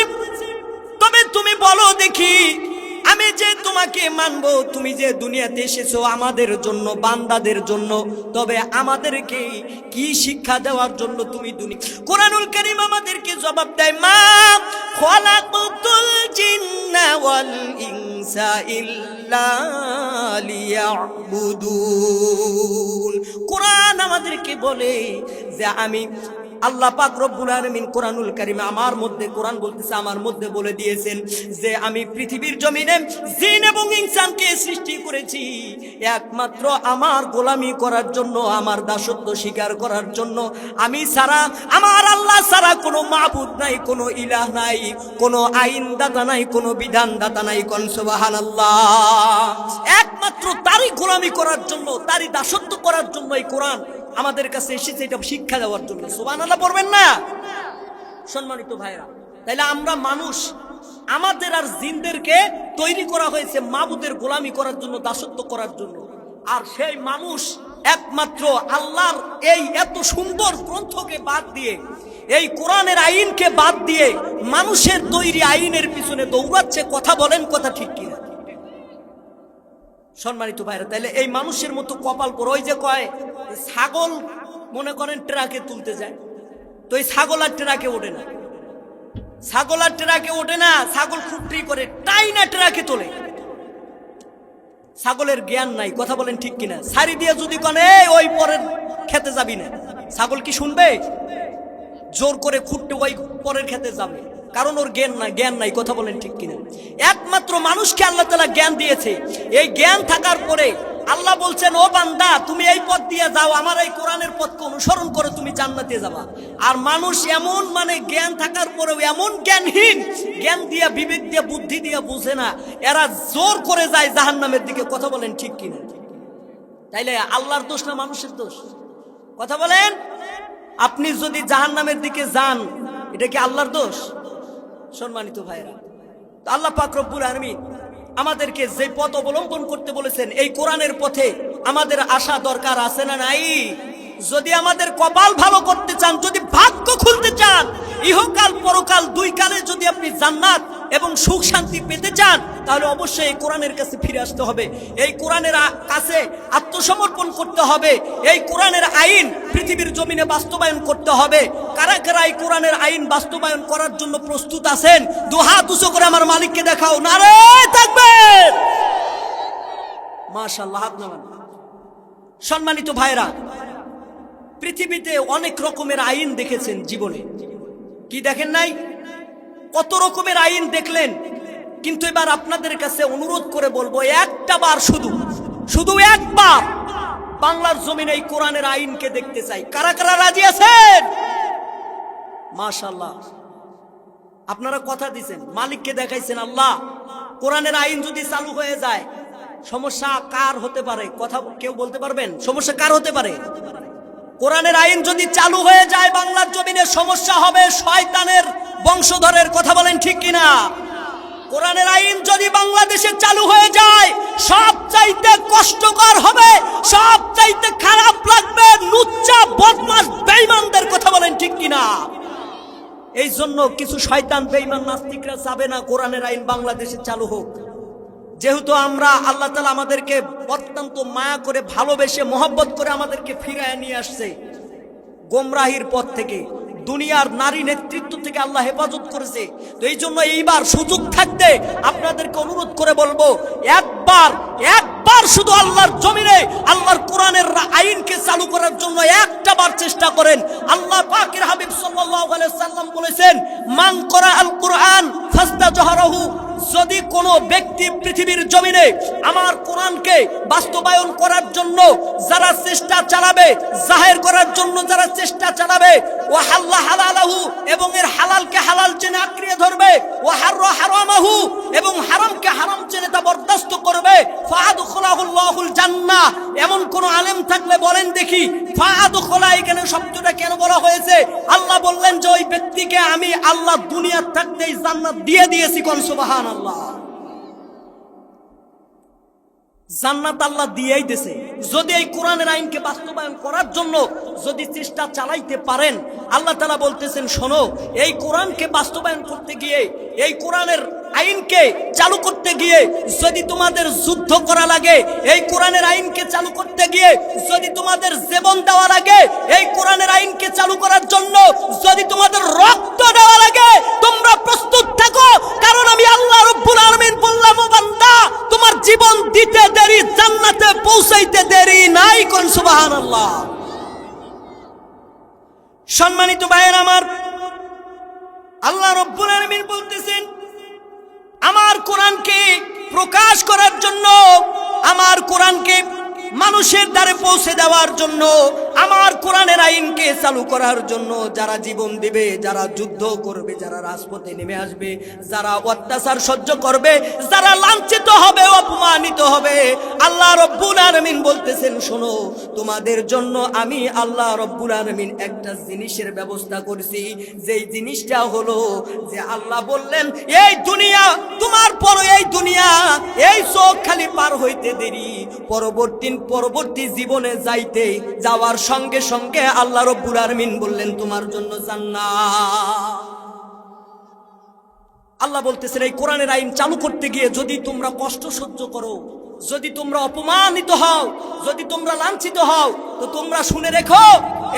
তবে তুমি বলো দেখি আমি যে তোমাকে মানবো, তুমি যে দুনিয়াতে এসেছো আমাদের জন্য, বান্দাদের জন্য, তবে আমাদেরকে কি শিক্ষা দেওয়ার জন্য তুমি দুনিয়া। কোরআনুল কারীম আমাদেরকে জবাব দেয়, মা খালাকতুল জিন্না ওয়াল ইনসা ইল্লা লিয়াবুদুন। কোরআন আমাদেরকে বলে যে আমি আল্লাহ পাক রব্বুল আলামিন কোরআনুল কারীমে আমার মধ্যে, কোরআন বলতেছে আমার মধ্যে বলে দিয়েছেন যে আমি পৃথিবীর জমিনে জিন এবং ইনসানকে সৃষ্টি করেছি একমাত্র আমার গোলামি করার জন্য, আমার দাসত্ব স্বীকার করার জন্য। আমি ছাড়া, আমার আল্লাহ ছাড়া কোনো মাবুদ নাই, কোনো ইলাহ নাই, কোনো আইনদাতা নাই, কোনো বিধানদাতা নাই। কোন সুবহানাল্লাহ। একমাত্র তারই গোলামি করার জন্য, তারই দাসত্ব করার জন্য এই কোরআন আমাদের কাছে এসেছে, এটা শিক্ষা দেওয়ার জন্য। সুবহানাল্লাহ পড়বেন না? সম্মানিত ভাইরা, তাইলে আমরা মানুষ, আমাদের আর জিনদেরকে তৈরি করা হয়েছে মাবুদের গোলামি করার জন্য, দাসত্ব করার জন্য। আর সেই মানুষ একমাত্র আল্লাহর এই এত সুন্দর গ্রন্থকে বাদ দিয়ে, এই কোরআনের আইনকে বাদ দিয়ে মানুষের তৈরি আইনের পিছনে দৌড়াচ্ছে। কথা বলেন, কথা ঠিক কিনা? সম্মানিত ভাইরা, তাইলে এই মানুষের মতো কপাল পর, ওই যে কয় ছাগল মনে করেন ট্রাকে তুলতে যায়, তো এই ছাগল আর ট্রাকে ওঠে না, ছাগল আর ট্রাকে ওঠে না, ছাগল খুঁটি করে টাই না ট্রাকে তোলে। ছাগলের জ্ঞান নাই। কথা বলেন ঠিক কিনা? সারি দিয়ে যদি কনে ওই পরের খেতে যাবি না, ছাগল কি শুনবে? জোর করে খুঁটতে ওই পরের খেতে যাবে, কারণ ওর জ্ঞান নাই। কথা বলেন ঠিক কিনা? একমাত্র মানুষকে আল্লাহ তাআলা জ্ঞান দিয়েছে। এই জ্ঞান থাকার পরে আল্লাহ বলছেন, ও বান্দা তুমি এই পথ দিয়ে যাও, আমার এই কোরআনের পথকে অনুসরণ করে তুমি জান্নাতে যাবা। আর মানুষ এমন, মানে জ্ঞান থাকার পরেও এমন জ্ঞানহীন, জ্ঞান দিয়া, বিবেক দিয়া, বুদ্ধি দিয়া বুঝে না, এরা জোর করে যায় জাহান্নামের দিকে। কথা বলেন ঠিক কিনা? তাইলে আল্লাহর দোষ না মানুষের দোষ? কথা বলেন। আপনি যদি জাহান্নামের দিকে যান, এটা কি আল্লাহর দোষ? সম্মানিত ভাইরা, তো আল্লাহ পাক রব্বুল আলামিন আমাদেরকে যে পথ অবলম্বন করতে বলেছেন, এই কোরআনের পথে আমাদের আসা দরকার আছে না নাই? যদি আমাদের কপাল ভালো করতে চান, যদি ভাগ্য খুলতে চান, ইহকাল পরকাল দুই কালে যদি আপনি জান্নাত এবং সুখ শান্তি পেতে চান, তাহলে অবশ্যই এই কোরআনের কাছে ফিরে আসতে হবে, এই কোরআনের কাছে আত্মসমর্পণ করতে হবে, এই কোরআনের আইন পৃথিবীর জমিনে বাস্তবায়ন করতে হবে। কারা কারা এই কোরআনের আইন বাস্তবায়ন করার জন্য প্রস্তুত আছেন? দুহাত উঁচু করে আমার মালিককে দেখাও, নারে তাকবীর, মাশাআল্লাহ। হাত নামান। সম্মানিত ভাইরা, পৃথিবীতে অনেক রকমের আইন দেখেছেন জীবনে, কি দেখেন নাই? কত রকমের আইন দেখলেন। কিন্তু এবার আপনাদের কাছে অনুরোধ করে বলবো, একটা বার শুধু একবার বাংলার জমিনে এই কোরআনের আইনকে দেখতে চাই। কারা কারা রাজি আছেন? মাশাআল্লাহ, আপনারা কথা দিছেন, মালিককে দেখাইছেন। আল্লাহ, কোরআনের আইন যদি চালু হয়ে যায়, সমস্যা কার হতে পারে? কথা কেউ বলতে পারবেন? সমস্যা কার হতে পারে? কোরআনের আইন যদি চালু হয়ে যায় বাংলার জমিনে, সমস্যা হবে শয়তানের বংশধরের। কথা বলেন ঠিক কিনা? কোরআনের আইন যদি বাংলাদেশে চালু হয়ে যায়, সবচাইতে কষ্টকর হবে, সবচাইতে খারাপ লাগবে লুচ্চা বদমাশ বেঈমানদের। কথা বলেন ঠিক কিনা? এই জন্য কিছু শয়তান বেঈমান নাস্তিকরা চাবে না কোরআনের আইন বাংলাদেশে চালু হোক। যেহেতু আমরা, আল্লাহ তাআলা আমাদেরকে অত্যন্ত মায়া করে, ভালোবেসে, মহব্বত করে আমাদেরকে ফিরায় নিয়ে আসছে গোমরাহির পথ থেকে, দুনিয়ার নারী নেতৃত্ব থেকে আল্লাহ হেফাজত করেছে। তো এই জন্য এইবার সুযোগ থাকতে আপনাদেরকে অনুরোধ করে বলবো, একবার শুধু আল্লাহর জমিনে আল্লাহর কোরআনের আইনকে চালু করার জন্য একটা বার চেষ্টা করেন। আল্লাহ পাকের হাবিব সাল্লাল্লাহু আলাইহি সাল্লাম বলেছেন, মান করা আল কোরআন ফাস্তাজহারাহু, যদি কোনো ব্যক্তি পৃথিবীর জমিনে আমার কোরআনকে বাস্তবায়ন করার জন্য যারা চেষ্টা চালাবে, জাহের করার জন্য যারা চেষ্টা চালাবে, ওয়া হাল্লা হালালাহু, এবং এর হালালকে হালাল জেনে আঁকড়িয়ে ধরবে, ওয়া হাররা হারামাহু, এবং হারামকে হারাম জেনে তা বরদাস্ত করবে, ফাআদখুলাহুল্লাহুল জান্নাহ। এমন কোন আলেম থাকলে বলেন দেখি, ফাআদখুলা এখানে শব্দটা কেন বলা হয়েছে? আল্লাহ বললেন যে ওই ব্যক্তিকে আমি আল্লাহ দুনিয়ার থাকতেই জান্নাত দিয়ে দিয়েছি। কোন সুবহানাল্লাহ। জান্নাত আল্লাহ দিয়েই দিয়েছে। যদি এই কোরআনের আইনকে বাস্তবায়ন করার জন্য যদি চেষ্টা চালাইতে পারেন, আল্লাহ তাআলা বলতেছেন, শোনো, এই কোরআনকে বাস্তবায়ন করতে গিয়ে, এই কোরআনের আইনকে চালু করতে গিয়ে যদি তোমাদের যুদ্ধ করা লাগে, এই কোরআনের আইনকে চালু করতে গিয়ে যদি তোমাদের জীবন দেওয়া লাগে, এই কোরআনের আইনকে চালু করার জন্য যদি তোমাদের রক্ত দেওয়া লাগে, তোমরা প্রস্তুত থাকো, কারণ আমি আল্লাহ রাব্বুল আলামিন বললাম, ও বান্দা, তোমার জীবন দিতে দেরি, জান্নাতে পৌঁছাইতে দেরি নাই। কোন সুবহানাল্লাহ। সম্মানিত ভাইয়েরা আমার, আল্লাহ রাব্বুল আলামিন বলতেছেন, আমার কোরআনকে প্রকাশ করার জন্য, আমার কোরআনকে মানুষের দ্বারে পৌঁছে দেওয়ার জন্য, আমার কোরআনের আইনকে চালু করার জন্য যারা জীবন দিবে, যারা যুদ্ধ করবে, যারা রাজপথে নেমে আসবে, যারা অত্যাচার সহ্য করবে, যারা লাঞ্ছিত হবে, অপমানিত হবে, আল্লাহ রাব্বুল আলামিন বলতেছেন, শোনো, তোমাদের জন্য আমি আল্লাহ রাব্বুল আলামিন একটা জিনিসের ব্যবস্থা করছি। যেই জিনিসটা হলো যে আল্লাহ বললেন, এই দুনিয়া তোমার পর, এই দুনিয়া, এই চোখ খালি পার হইতে দেরি, পরবর্তী জীবনে যাওয়ার সঙ্গে সঙ্গে আল্লাহ রাব্বুল আলামিন বললেন, তোমার জন্য জান্নাত। আল্লাহ বলতেছেন, এই কোরআনের আইন চালু করতে গিয়ে যদি তোমরা কষ্ট সহ্য করো, যদি তোমরা অপমানিত হও, যদি তোমরা লাঞ্ছিত হও, তো তোমরা শুনে রেখো,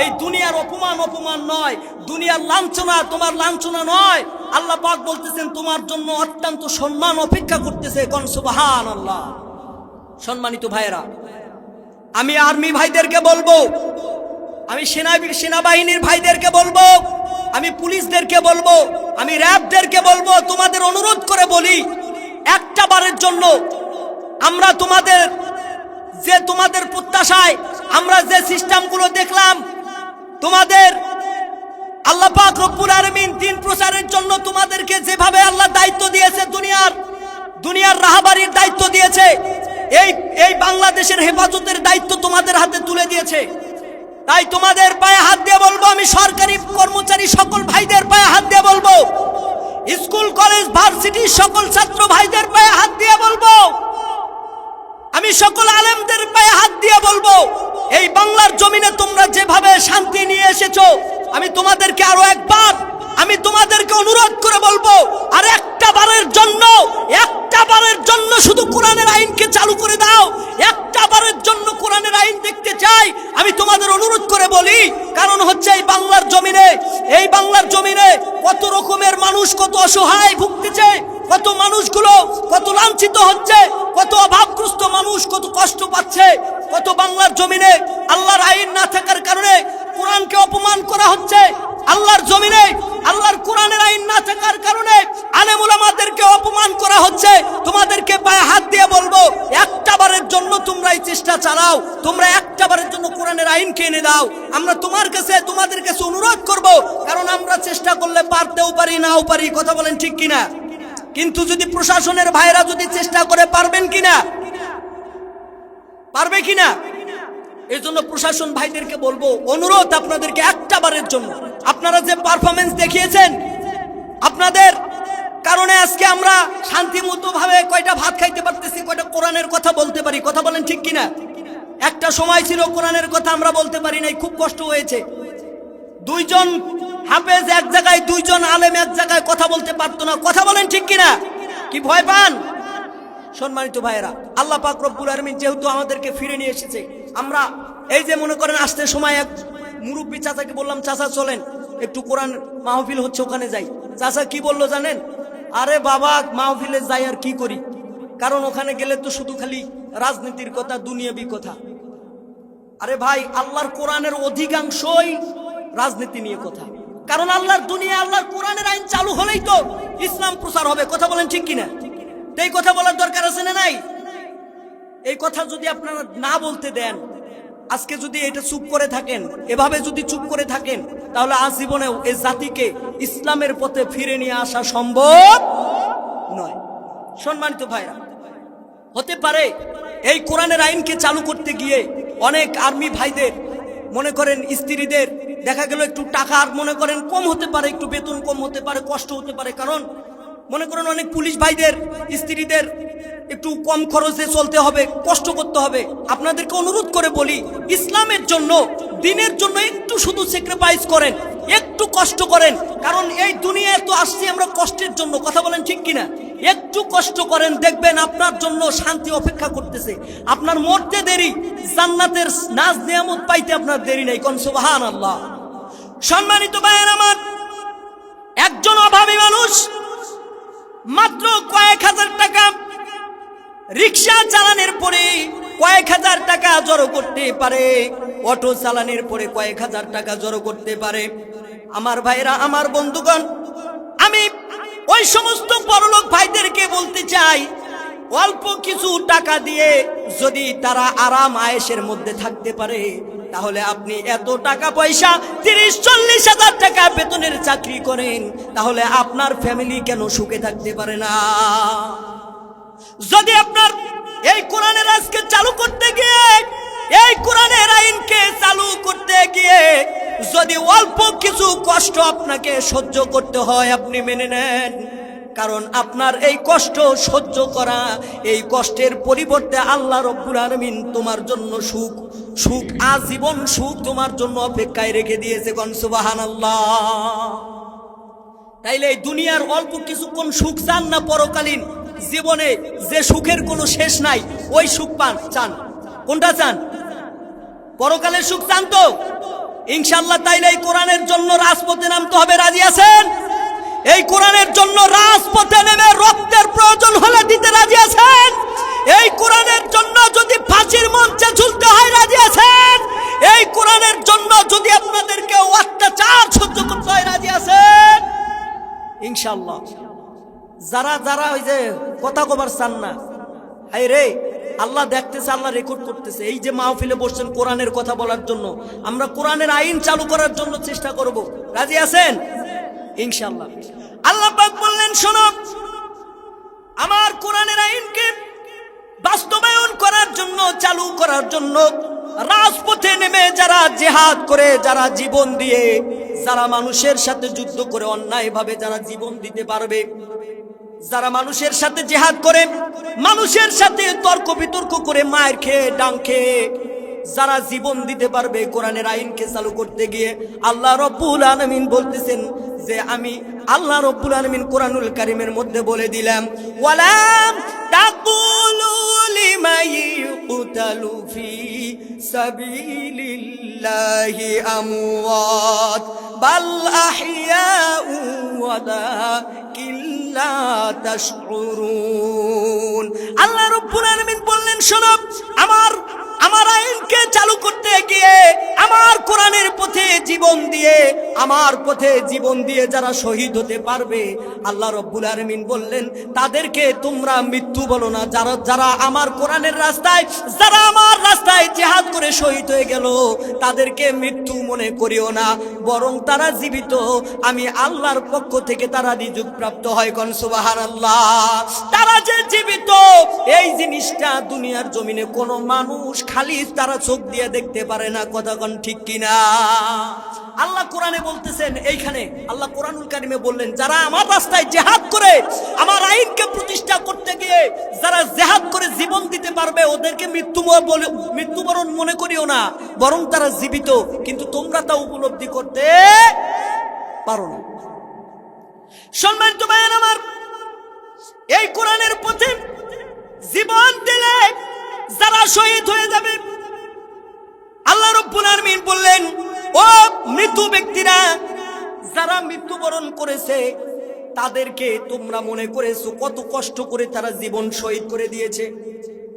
এই দুনিয়ার অপমান নয়, দুনিয়ার লাঞ্ছনা তোমার লাঞ্ছনা নয়। আল্লাহ পাক বলতেছেন, তোমার জন্য অত্যন্ত সম্মান অপেক্ষা করতেছে। কোন সুবহানাল্লাহ। সম্মানিত ভাইয়েরা, আমি আর্মি ভাইদেরকে বলবো, আমি সেনাবাহিনীর ভাইদেরকে বলবো, আমি পুলিশদেরকে বলবো, আমি র্যাবদেরকে বলবো, তোমাদের অনুরোধ করে বলি, একটা বারের জন্য আমরা তোমাদের প্রত্যাশায় আমরা যে সিস্টেমগুলো দেখলাম, তোমাদের আল্লাহ পাক রব্বুল আলামিন দ্বীন প্রচারের জন্য তোমাদেরকে যেভাবে আল্লাহ দায়িত্ব দিয়েছে, দুনিয়ার রাহাবারির দায়িত্ব দিয়েছে, এই বাংলাদেশের হেফাজতের দায়িত্ব তোমাদের হাতে তুলে দিয়েছে। তাই তোমাদের পায়ে হাত দিয়ে বলবো, আমি সরকারি কর্মচারী সকল ভাইদের পায়ে হাত দিয়ে বলবো, স্কুল কলেজ ভার্সিটির সকল ছাত্র ভাইদের পায়ে হাত দিয়ে বলবো, আমি সকল আলেমদের পায়ে হাত দিয়ে বলবো, এই বাংলার জমিনে তোমরা যেভাবে শান্তি নিয়ে এসেছো, আমি তোমাদেরকে আরো একবার আমি তোমাদেরকে অনুরোধ করে বলবো, আর একটা বারের জন্য শুধু কোরআনের আইনকে চালু করে দাও। একটা বারের জন্য কোরআনের আইন দেখতে চাই। আমি তোমাদের অনুরোধ করে বলি, কারণ হচ্ছে এই বাংলার জমিনে কত রকমের মানুষ, কত অসহায় ভুগতেছে, কত মানুষগুলো কত লাঞ্ছিত হচ্ছে, কত অভাবগ্রস্ত মানুষ কত কষ্ট পাচ্ছে, কত বাংলার জমিনে আল্লাহর আইন না থাকার কারণে কোরআনকে অপমান করা হচ্ছে, আল্লাহর জমিনে আল্লাহর কোরআনের আইন না থাকার কারণে আলেম উলামাদেরকে অপমান করা হচ্ছে। তোমাদেরকে পায়ে হাত দিয়ে বলবো, একটা বারের জন্য তোমরা এই চেষ্টা চালাও, তোমরা একটা বারের জন্য কোরআনের আইনকে এনে দাও। আমরা তোমাদের কাছে অনুরোধ করব, কারণ আমরা চেষ্টা করলে পারতেও পারি, নাও পারি, কথা বলেন ঠিক কিনা? কিন্তু যদি প্রশাসনের ভাইরা যদি চেষ্টা করে, পারবেন কিনা? পারবে কিনা? এই জন্য প্রশাসন ভাইদেরকে বলবো, অনুরোধ আপনাদেরকে একটা বারের জন্য, আপনারা যে পারফরমেন্স দেখিয়েছেন, আপনাদের কারণে আজকে আমরা শান্তিমতো ভাবে কয়টা ভাত খাইতে পারতেছি, কয়টা কোরআনের কথা বলতে পারি, কথা বলেন ঠিক কিনা? একটা সময় ছিল কোরআনের কথা আমরা বলতে পারি নাই, খুব কষ্ট হয়েছে। দুইজন হাফেজ এক জায়গায়, দুইজন আলেম এক জায়গায় কথা বলতে পারতো না, কথা বলেন ঠিক কিনা? কি ভয় পান? সম্মানিত ভাইয়েরা, আল্লাহ পাক রব্বুল আলামিন যেহেতু আমাদেরকে ফিরে নিয়ে এসেছে, আমরা এই যে মনে করেন আসতে সময় এক মুরব্বী চাচাকে বললাম, চাচা চলেন একটু কোরআন মাহফিল হচ্ছে ওখানে যাই। চাচা কি বললো জানেন? আরে বাবা, মাহফিলে যাই আর কি করি, কারণ ওখানে গেলে তো শুধু খালি রাজনীতির কথা, দুনিয়াবি কথা। আরে ভাই, আল্লাহর কোরআনের অধিকাংশই রাজনীতি নিয়ে কথা, কারণ আল্লাহর দুনিয়া আল্লাহর কোরআনের আইন চালু হলেই তো ইসলাম প্রচার হবে, কথা বলেন ঠিক কিনা? এই কথা বলার দরকার আছে না নাই? এই কথা যদি আপনারা না বলতে দেন, আজকে যদি এটা চুপ করে থাকেন, এভাবে যদি চুপ করে থাকেন, তাহলে আজীবনেও এই জাতিকে ইসলামের পথে ফিরে নিয়ে আসা সম্ভব নয়। সম্মানিত ভাইরা, হতে পারে এই কোরআনের আইনকে চালু করতে গিয়ে অনেক আর্মি ভাইদের মনে করেন স্ত্রীদের দেখা গেল একটু টাকার মনে করেন কম হতে পারে, একটু বেতন কম হতে পারে, কষ্ট হতে পারে, কারণ মনে করেন অনেক পুলিশ ভাইদের স্ত্রীদের একটু কম খরচে চলতে হবে, কষ্ট করতে হবে। আপনাদেরকে অনুরোধ করে বলি, ইসলামের জন্য, দিনের জন্য একটু শুধু স্যাক্রিফাইস করেন, একটু কষ্ট করেন, কারণ এই দুনিয়ায় তো আসছি আমরা কষ্টের জন্য, কথা বলেন ঠিক কিনা? একটু কষ্ট করেন, দেখবেন আপনার জন্য শান্তি অপেক্ষা করতেছে। আপনার মরতে দেরি, জান্নাতের নাজ নিয়ামত পাইতে আপনার দেরি নেই। কোন সুবহানাল্লাহ। সম্মানিত ভাইয়েরা আমার, একজন অভাবী মানুষ মাত্র কয়েক হাজার টাকা রিক্সা চালানোর পরে কয়েক হাজার টাকা জড়ো করতে পারে, অটো চালানোর পরে কয়েক হাজার টাকা জড়ো করতে পারে। আমার ভাইরা, আমার বন্ধুগণ, আমি ওই সমস্ত বড়লোক ভাইদেরকে বলতে চাই, অল্প কিছু টাকা দিয়ে যদি তারা আরাম আয়েশের মধ্যে থাকতে পারে, তাহলে আপনি এত টাকা পয়সা 30-40 হাজার টাকা বেতনের চাকরি করেন, তাহলে আপনার ফ্যামিলি কেন সুখে থাকতে পারে না? যদি আপনার এই কোরআনের আজকে চালু করতে গিয়ে, এই কোরআনের আইনকে চালু করতে গিয়ে যদি অল্প কিছু কষ্ট আপনাকে সহ্য করতে হয়, আপনি মেনে নেন, কারণ আপনার এই কষ্ট সহ্য করা, এই কষ্টের পরিবর্তে আল্লাহ রব্বুল আলামিন তোমার জন্য সুখ আজীবন সুখ তোমার জন্য অপেক্ষায় রেখে দিয়েছে। কোন সুবহানাল্লাহ। তাইলে এই দুনিয়ার অল্প কিছুক্ষণ সুখ চান না পরকালীন জীবনে যে সুখের কোনো শেষ নাই, ওই সুখ চান? কোনটা চান? পরকালের সুখ চান তো? ইনশাআল্লাহ তাইলে এই কোরআনের জন্য রাজপথে নামতে হবে, রাজি আছেন? এই কোরআনের জন্য রাজপথে নেমে রক্তের প্রয়োজন হলে দিতে রাজি আছেন? এই কোরআনের জন্য যদি ফাঁসির মঞ্চে ঝুলতে হয়, রাজি আছেন? এই কোরআনের জন্য যদি আপনাদেরকে অত্যাচার সহ্য করতে হয়, রাজি আছেন? ইনশাআল্লাহ। যারা ওই যে কথা কবার চান না, হাই রে, আল্লাহ দেখতেছে, আল্লাহ রেকর্ড করতেছে। এই যে মাহফিলে বসছেন কোরআনের কথা বলার জন্য, আমরা কোরআনের আইন চালু করার জন্য চেষ্টা করব, রাজি আছেন? ইনশাআল্লাহ। আল্লাহ পাক বললেন, শোনো, আমার কোরআনের আইনকে বাস্তবায়ন করার জন্য, চালু করার জন্য রাজপথে নেমে যারা জিহাদ করে, যারা জীবন দিয়ে যারা মানুষের সাথে যুদ্ধ করে অন্যায়ভাবে যারা জীবন দিতে পারবে, যারা মানুষের সাথে জিহাদ করে, মানুষের সাথে তর্ক বিতর্ক করে, মায়ের খেয়ে ডাং খেয়ে যারা জীবন দিতে পারবে কোরআনের আইনকে চালু করতে গিয়ে, আল্লাহ রাব্বুল আলামিন বলতেছেন যে আমি আল্লাহ রাব্বুল আলামিন কোরআনুল কারীমের মধ্যে বলে দিলাম, ওয়ালাম তাকুলু লিমান ইউকতালু ফি সাবিলিল্লাহি আমওয়াত বাল আহইয়াউ ওয়ালাকিন লা তাশউরুন। আল্লাহ রাব্বুল আলামিন বললেন, শোনো, আমার আইনকে চালু করতে গিয়ে, আমার কোরআনের পথে জীবন দিয়ে, আমার পথে জীবন দিয়ে যারা শহীদ হতে পারবে, আল্লাহ রাব্বুল আলামিন বললেন তাদেরকে তোমরা মৃত্যু বলো না। যারা আমার কোরআনের রাস্তায়, যারা আমার রাস্তায় জিহাদ করে শহীদ হয়ে গেল, তাদেরকে মৃত্যু মনে করিও না, বরং তারা জীবিত। আমি আল্লাহর পক্ষ থেকে তারা নিযুগ প্রাপ্ত হয়। কোন সুবহানাল্লাহ। তারা যে জীবিত, এই জিনিসটা দুনিয়ার জমিনে কোনো মানুষ খালি তারা চোখ দিয়ে দেখতে পারে না। কথা কোন ঠিক কিনা? আল্লাহ কোরআনে বলতেছেন, এইখানে আল্লাহ কোরআনুল কারীমে বললেন, যারা আমার রাস্তায় জিহাদ করে, আমার আইনকে প্রতিষ্ঠা করতে গিয়ে যারা জিহাদ করে জীবন দিতে পারবে, ওদেরকে মৃত্যুবরণ মনে করিও না, বরং তারা জীবিত। কিন্তু তোমরা তা উপলব্ধি করতে পারো না। সম্মানিত ভাইয়েরা আমার, এই কোরআনের পথে জীবন দিলে যারা শহীদ হয়ে যাবে, আল্লাহ রাব্বুল আলামিন বললেন, ও মৃত ব্যক্তিরা, যারা মৃত্যুবরণ করেছে তাদেরকে তোমরা মনে করেছো কত কষ্ট করে তারা জীবন শহীদ করে দিয়েছে।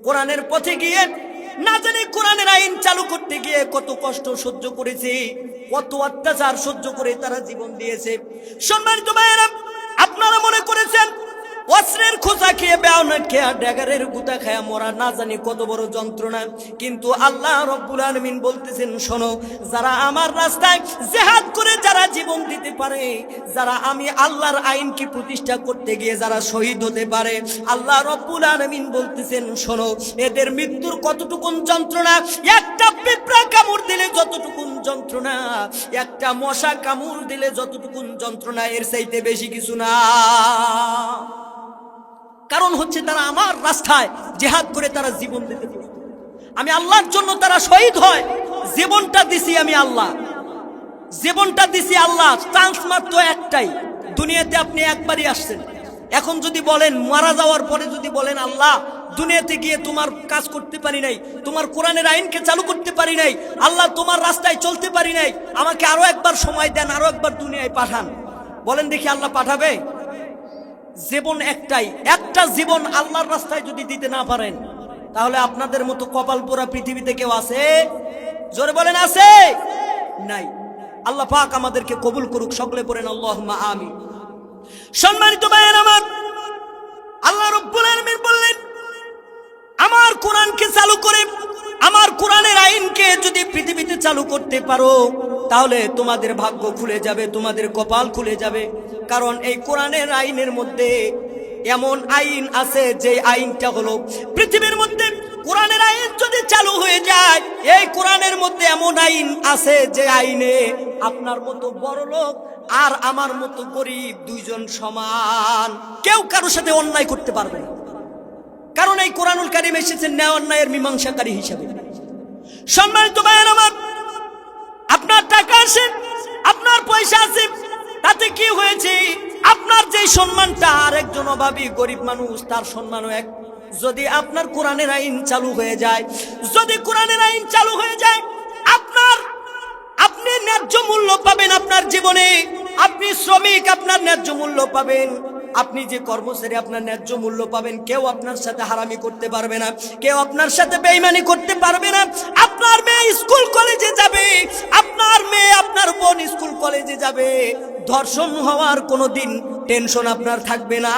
কোরআনের পথে গিয়ে না জানি কোরআনের আইন চালু করতে গিয়ে কত কষ্ট সহ্য করেছে, কত অত্যাচার সহ্য করে তারা জীবন দিয়েছে। সম্মানিত ভাইয়েরা, আপনারা মনে করেছেন অস্ত্রের খোঁচা খেয়ে, বেয়ানত খেয়ে, ড্যাগারের গুতা খায়া মরা না জানি কত বড় যন্ত্রণা। কিন্তু আল্লাহ রাব্বুল আলামিন বলতেছেন, শোনো, যারা আমার রাস্তায় জিহাদ করে যারা জীবন দিতে পারে, যারা আমি আল্লাহর আইনকে প্রতিষ্ঠা করতে গিয়ে যারা শহীদ হতে পারে, আল্লাহ রাব্বুল আলামিন বলতেছেন, শোনো, এদের মৃত্যুর কতটুকুন যন্ত্রণা, একটা পিঁপড়া কামড় দিলে যতটুকুন যন্ত্রণা, একটা মশা কামড় দিলে যতটুকুন যন্ত্রণা, এর চাইতে বেশি কিছু না। কারণ হচ্ছে তারা আমার রাস্তায় জিহাদ করে তারা জীবন দিতে পারে। আমি আল্লাহর জন্য তারা শহীদ হয়। জীবনটা দিছি আমি আল্লাহ, জীবনটা দিছি আল্লাহ। চান্স মাত্র একটাই, দুনিয়াতে আপনি একবারই আসছেন। এখন যদি বলেন, মারা যাওয়ার পরে যদি বলেন, আল্লাহ দুনিয়াতে গিয়ে তোমার কাজ করতে পারি নাই, তোমার কোরআনের আইনকে চালু করতে পারি নাই, আল্লাহ তোমার রাস্তায় চলতে পারি নাই, আমাকে আরো একবার সময় দেন, আরো একবার দুনিয়ায় পাঠান, বলেন দেখি আল্লাহ পাঠাবে? জীবন একটাই, একটা জীবন আল্লাহর রাস্তায় যদি দিতে না পারেন, তাহলে আপনাদের মতো কপাল পোড়া পৃথিবীতে কেউ আছে? জোরে বলেন, আছে? নাই। আল্লাহ পাক আমাদেরকে কবুল করুক, সকলে পড়েন আল্লাহুম্মা আমিন। সম্মানিত ভাইয়েরা আমার, আল্লাহ রাব্বুল আলামিন বললেন, আমার কোরআনকে চালু করে, আমার কোরআনের আইনকে যদি পৃথিবীতে চালু করতে পারো, তাহলে তোমাদের ভাগ্য খুলে যাবে, তোমাদের কপাল খুলে যাবে। কারণ এই কোরআনের আইনের মধ্যে এমন আইন আছে, যে আইনটা হলো পৃথিবীর মধ্যে কোরআনের আইন যদি চালু হয়ে যায়, এই কোরআনের মধ্যে এমন আইন আছে যে আইনে আপনার মতো বড় লোক আর আমার মতো গরিব দুইজন সমান, কেউ কারোর সাথে অন্যায় করতে পারবে না। কারণ এই কোরআনুল কারীম এসেছে ন্যায় অন্যায়ের মীমাংসাকারী হিসেবে। সম্মানিত ভাইয়েরা আমার, আপনার টাকা আছে, আপনার পয়সা আছে, তাতে কি হয়েছে? আপনার যে সম্মানটা আরেকজন অভাবী গরিব মানুষ তার সম্মানও এক। যদি আপনার কোরআনের আইন চালু হয়ে যায়, যদি কোরআনের আইন চালু হয়ে যায়, আপনি ন্যায্য মূল্য পাবেন আপনার জীবনে। আপনি শ্রমিক, আপনার ন্যায্য মূল্য পাবেন। আপনি যে কর্মচারী, আপনার ন্যায্য মূল্য পাবেন। কেউ আপনার সাথে হারামি করতে পারবে না, কেউ আপনার সাথে বেঈমানি করতে পারবে না। আপনার মেয়ে স্কুল কলেজে যাবে, আপনার মেয়ে, আপনার বোন স্কুল কলেজে যাবে, ধর্ষণ হওয়ার কোনোদিন টেনশন আপনার থাকবে না,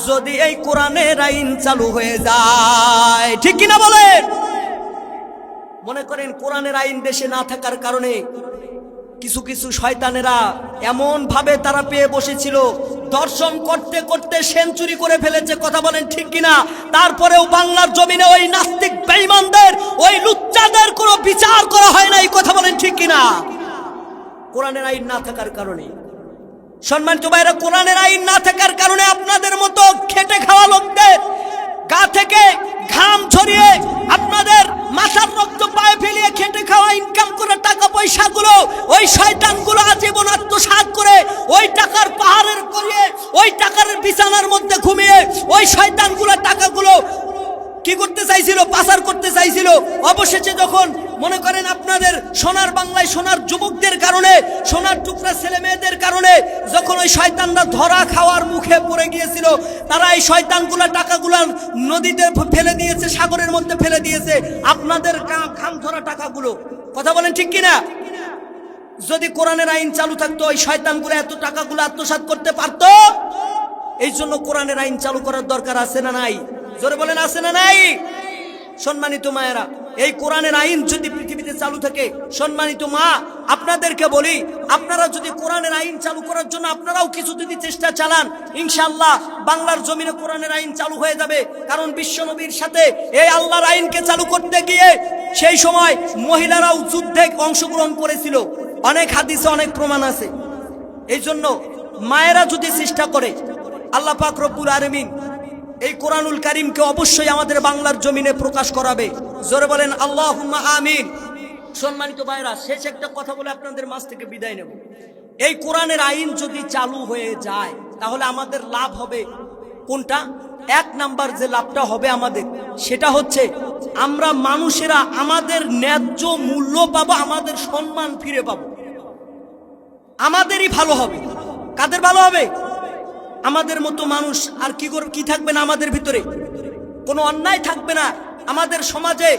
যদি এই কোরআনের আইন চালু হয়ে যায়। ঠিক কিনা বলেন? মনে করেন কোরআনের আইন দেশে না থাকার কারণে কিছু কিছু শয়তানেরা এমন ভাবে তারা পেয়ে বসেছিল, দর্শন করতে করতে সেঞ্চুরি করে ফেলেছে। কথা বলেন ঠিক কিনা? তারপরেও বাংলার জমিনে ওই নাস্তিক বেঈমানদের, ওই লুচ্চাদের কোনো বিচার করা হয় না। এই কথা বলেন ঠিক কিনা? কোরআনের আইন না থাকার কারণে। সম্মানিত ভাইরা, কোরআনের আইন না থাকার কারণে আপনাদের মতো খেটে খাওয়া লোকদের গা থেকে ঘাম ঝরিয়ে, আপনাদের মাথার রক্ত পায়ে ফেলিয়ে খেটে খাওয়া ইনকাম করে টাকা পয়সাগুলো ওই শয়তানগুলো আজীবন আত্মসাৎ করে ওই টাকার পাহাড়ের করিয়ে ওই টাকার বিছানার মধ্যে ঘুমিয়ে ওই শয়তানগুলো টাকাগুলো কি করতে চাইছিল, পাচার করতে চাইছিল। অবশেষে যখন মনে করেন আপনাদের সোনার বাংলায় সোনার যুবকদের কারণে, সোনার টুকরা ছেলে মেয়েদের কারণে যখন ওই শয়তানরা ধরা খাওয়ার মুখে পড়ে গিয়েছিল, তারা এই শয়তানগুলা টাকাগুলা নদীতে ফেলে দিয়েছে, সাগরের মধ্যে ফেলে দিয়েছে আপনাদের খাম ধরা টাকাগুলো। কথা বলেন ঠিক কিনা? যদি কোরআনের আইন চালু থাকতো ওই শয়তানগুলো এত টাকাগুলো আত্মসাৎ করতে পারতো। এই জন্য কোরআনের আইন চালু করার দরকার আছে না নাই? জোরে বলেন, আছে না নাই? সম্মানিত মায়েরা, এই কোরআনের আইন যদি পৃথিবীতে চালু থাকে, সম্মানিত মা আপনাদেরকে বলি, আপনারা যদি কোরআনের আইন চালু করার জন্য আপনারাও কিছু যদি চেষ্টা চালান, ইনশাআল্লাহ বাংলার জমিনে কোরআনের আইন চালু হয়ে যাবে। কারণ বিশ্বনবীর সাথে এই আল্লাহর আইনকে চালু করতে গিয়ে সেই সময় মহিলারাও যুদ্ধে অংশগ্রহণ করেছিল, অনেক হাদিসে অনেক প্রমাণ আছে। এই জন্য মায়েরা যদি চেষ্টা করে, আল্লাহ পাক রব্বুল আলামিন এই কোরআনুল কারীমকে অবশ্যই আমাদের বাংলার জমিনে প্রকাশ করাবে। জোরে বলেন আল্লাহুম্মা আমিন। সম্মানিত ভাইরা, শেষ একটা কথা বলে আপনাদের মাঝ থেকে বিদায় নেব। এই কোরআনের আইন যদি চালু হয়ে যায় তাহলে আমাদের লাভ হবে কোনটা? এক নাম্বার যে লাভটা হবে আমাদের, সেটা হচ্ছে আমরা মানুষেরা আমাদের ন্যায্য মূল্য পাবো, আমাদের সম্মান ফিরে পাবো, আমাদেরই ভালো হবে। কাদের ভালো হবে? আমাদের মতো মানুষ আর কি থাকবে না আমাদের ভিতরে, কোনো অন্যায় থাকবে না, আমাদের সমাজে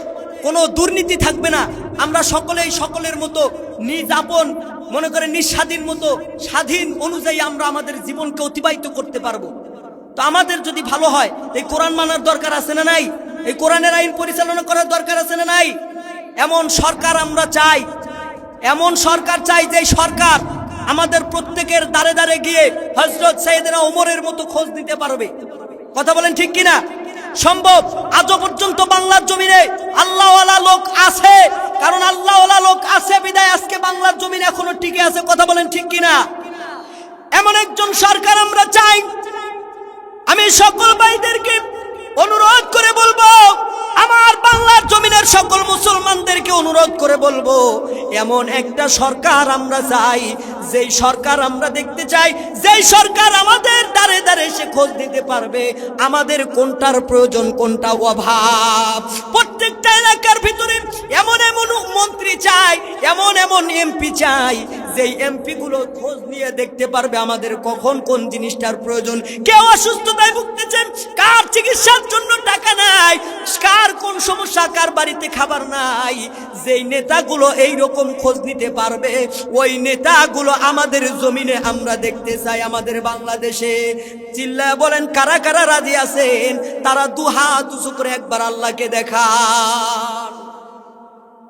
কোনো দুর্নীতি থাকবে না। আমরা সকলেই সকলের মতো নিজ আপন মনে করে নিঃস্বাধীন মতো স্বাধীন অনুযায়ী আমরা আমাদের জীবনকে অতিবাহিত করতে পারবো। তো আমাদের যদি ভালো হয়, এই কোরআন মানার দরকার আছে না নাই? এই কোরআনের আইন পরিচালনা করার দরকার আছে না নাই? এমন সরকার আমরা চাই, এমন সরকার চাই যে সরকার আমাদের প্রত্যেকের দাঁড়ে দাঁড়ে গিয়ে হযরত সাইয়েদনা ওমরের মতো খোঁজ দিতে পারবে। কথা বলেন ঠিক কিনা? সম্ভব? আজও পর্যন্ত বাংলার জমিনে আল্লাহওয়ালা লোক আছে, কারণ আল্লাহওয়ালা লোক আছে বিদায় আজকে বাংলার জমিনে এখনো টিকে আছে। কথা বলেন ঠিক কিনা? এমন একজন সরকার আমরা চাই। আমি সকল ভাইদেরকে অনুরোধ করে বলবো, আমার বাংলার জমিনের সকল মুসলমানদেরকে অনুরোধ করে বলবো, এমন একটা সরকার আমরা চাই, যেই সরকার আমরা দেখতে চাই, যেই সরকার আমাদের দাঁড়ে দাঁড়ে এসে খোঁজ দিতে পারবে আমাদের কোনটার প্রয়োজন, কোনটা অভাব। প্রত্যেকটা এলাকার ভিতরে এমন এমন মন্ত্রী চাই, এমন এমন এমপি চাই, যেই এমপি গুলো খোঁজ নিয়ে দেখতে পারবে আমাদের কখন কোন জিনিসটার প্রয়োজন। কেউ অসুস্থতায় ভুগতেছেন, কার চিকিৎসার জন্য টাকা নাই, কার কোন সমস্যা, কার বাড়িতে খাবার নাই, যেই নেতাগুলো এই রকম খোঁজ নিতে পারবে, ওই নেতাগুলো আমাদের জমিনে আমরা দেখতে চাই আমাদের বাংলাদেশে। চিল্লায় বলেন কারা কারা রাজি আছেন? তারা দুহাত উঁচু করে একবার আল্লাহকে দেখান।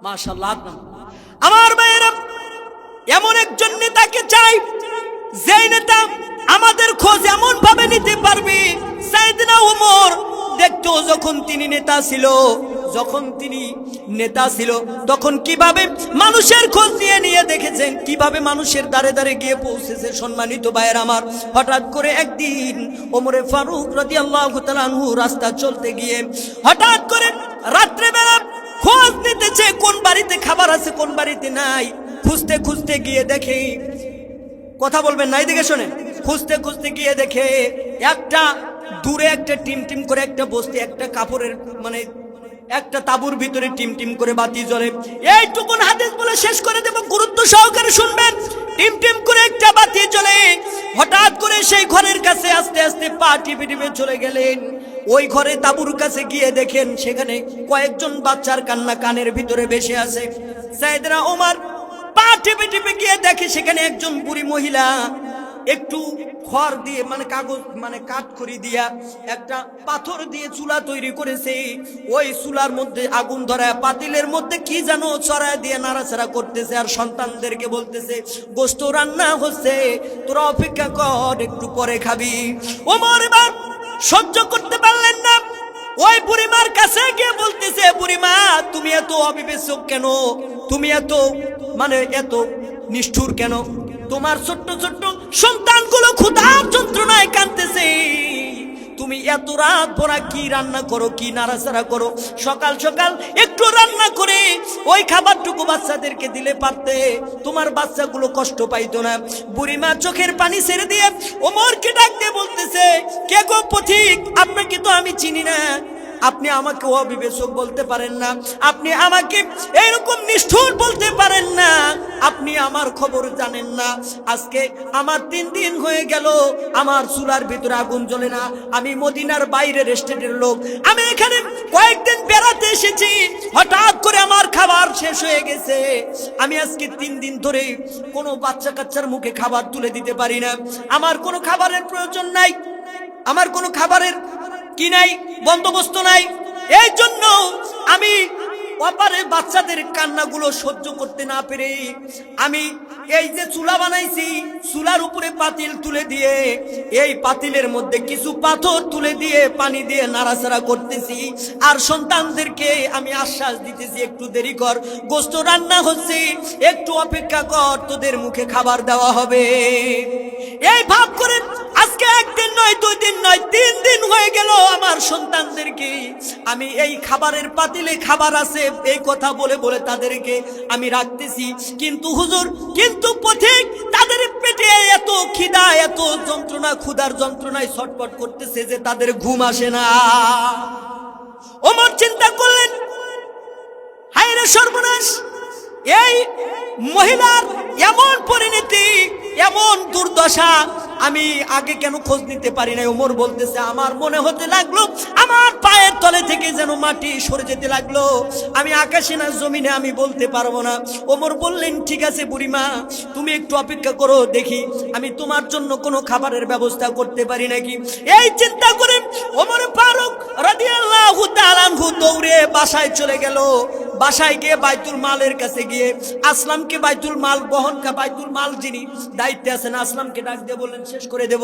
মাশাআল্লাহ। আমার ভাইয়েরা, এমন একজন নেতাকে চাই, যেই নেতা আমাদের খোঁজ এমন ভাবে নিতে পারবে। সাইয়েদনা ওমর দেখতো যখন তিনি নেতা ছিল, তখন কিভাবে মানুষের খোঁজ নিয়ে নিয়ে দেখেছেন, কিভাবে মানুষের দ্বারে দ্বারে গিয়ে পৌঁছেছে। সম্মানিত ভাইয়ের আমার, হঠাৎ করে একদিন ওমরে ফারুক রাদিয়াল্লাহু তাআলা আনহু রাস্তা চলতে গিয়ে হঠাৎ করে রাত্রেবেলা খোঁজ নিতেছে কোন বাড়িতে খাবার আছে, কোন বাড়িতে নাই। খুঁজতে খুঁজতে গিয়ে দেখে, কথা বলবেন না, এদিকে শোনেন, খুঁজতে খুঁজতে গিয়ে দেখে একটা দূরে একটা টিম টিম করে একটা বস্তি, একটা কাপড়ের মানে একটা তাবুর ভিতরে টিম টিম করে বাতি জ্বলে। এইটুকুন হাদিস বলে শেষ করে দেব, গুরুত্ব সহকারে শুনবেন। টিম টিম করে একটা বাতি জ্বলে। হঠাৎ করে সেই ঘরের কাছে আস্তে আস্তে পা টিপে টিপে চলে গেলেন। ওই ঘরে তাবুর কাছে গিয়ে দেখেন সেখানে কয়েকজন বাচ্চার কান্না কানের ভিতরে ভেসে আছে। সাইয়েদনা ওমর পা টিপে টিপে গিয়ে দেখে সেখানে একজন বুড়ি মহিলা একটু খড় দিয়ে মানে কাগজ মানে কাঠখড়ি দিয়া একটা পাথর দিয়ে চুলা তৈরি করেছে। ওই চুলার মধ্যে আগুন ধরায় পাতিলের মধ্যে কি যেন চড়ায় দিয়ে নাড়াচাড়া করতেছে, আর সন্তানদেরকে বলতেছে গোশত রান্না হচ্ছে, তোরা অপেক্ষা কর, একটু পরে খাবি। ওমর এবার সহ্য করতে পারলেন না, ওই বুড়িমার কাছে গিয়ে বলতেছে, বুড়িমা তুমি এত অবিবেচক কেন, তুমি এত নিষ্ঠুর কেন? তোমার ছোট্ট ছোট্ট সন্তানগুলো ক্ষুধার যন্ত্রণায় কাঁদতেছে, তুমি এত রাত ভরা কি রান্না করো, কি নাড়াচাড়া করো? সকাল সকাল একটু রান্না করে ওই খাবারটুকু বাচ্চাদেরকে দিলে পারতে, তোমার বাচ্চাগুলো কষ্ট পাইতো না। বুড়িমা চোখের পানি ছেড়ে দিয়ে ওমরকে ডাক দিয়ে বলতেছে, কে গো পথিক, আপনাকে তো আমি চিনি না, আপনি আমাকে অবিবেচক বলতে পারেন না, আপনি আমাকে এরকম নিষ্ঠুর বলতে পারেন না, আপনি আমার খবর জানেন না। আজকে আমার 3 দিন হয়ে গেল আমার চুলার ভিতরে আগুন জ্বলে না। আমি মদিনার বাইরের স্টেটের লোক, আমি এখানে কয়েকদিন বেড়াতে এসেছি, হঠাৎ করে আমার খাবার শেষ হয়ে গেছে। আমি আজকে 3 দিন ধরে কোনো বাচ্চা কাচ্চার মুখে খাবার তুলে দিতে পারি না। আমার কোনো খাবারের প্রয়োজন নাই, আমার কোনো খাবারের কি নাই, বন্দোবস্ত নাই। এই জন্য আমি অপারে বাচ্চাদের কান্নাগুলো সহ্য করতে না পেরে আমি এই যে চুলা বানাইছি, চুলার উপরে পাতিল তুলে দিয়ে এই পাতিলের মধ্যে কিছু পাথর তুলে দিয়ে পানি দিয়ে নাড়াচাড়া করতেছি, আর সন্তানদেরকে আমি আশ্বাস দিতেছি, একটু দেরি কর, গোশত রান্না হচ্ছে, একটু অপেক্ষা কর, তোদের মুখে খাবার দেওয়া হবে। এই ভাব করে আজকে 1 দিন নয়, 2 দিন নয়, 3 দিন হয়ে গেল আমার সন্তানদেরকে আমি এই খাবারের পাতিলে খাবার আছে এই কথা বলে বলে তাদেরকে আমি রাখতেছি। কিন্তু হুজুর, কিন্তু পথিক, তাদের পেটে এত খিদা, এত যন্ত্রণা, ক্ষুধার যন্ত্রণায় ছটফট করতেছে যে তাদের ঘুম আসে না। ওমর চিন্তা করলেন, হায় রে সর্বনাশ, এই মহিলার এমন পরিণতি, এমন দুর্দশা, আমি আগে কেন খোঁজ নিতে পারি না? ওমর বলতেছে, আমার মনে হতে লাগলো আমার পায়ের তলে থেকে যেন মাটি সরে যেতে লাগলো, আমি আকাশে না জমিনে আমি বলতে পারবো না। ওমর বললেন, ঠিক আছে বুড়িমা, তুমি একটু অপেক্ষা করো, দেখি আমি তোমার জন্য কোনো খাবারের ব্যবস্থা করতে পারি নাকি। এই চিন্তা করে ওমর ফারুক রাদিয়াল্লাহু তাআলা আনহু দৌড়ে বাসায় চলে গেল। বাসায় গিয়ে বাইতুল মালের কাছে গিয়ে আসলামকে, বাইতুল মাল বাইতুল মাল যিনি দায়িত্বে আছেন, আসলামকে ডাক দিয়ে বললেন, শেষ করে দেব।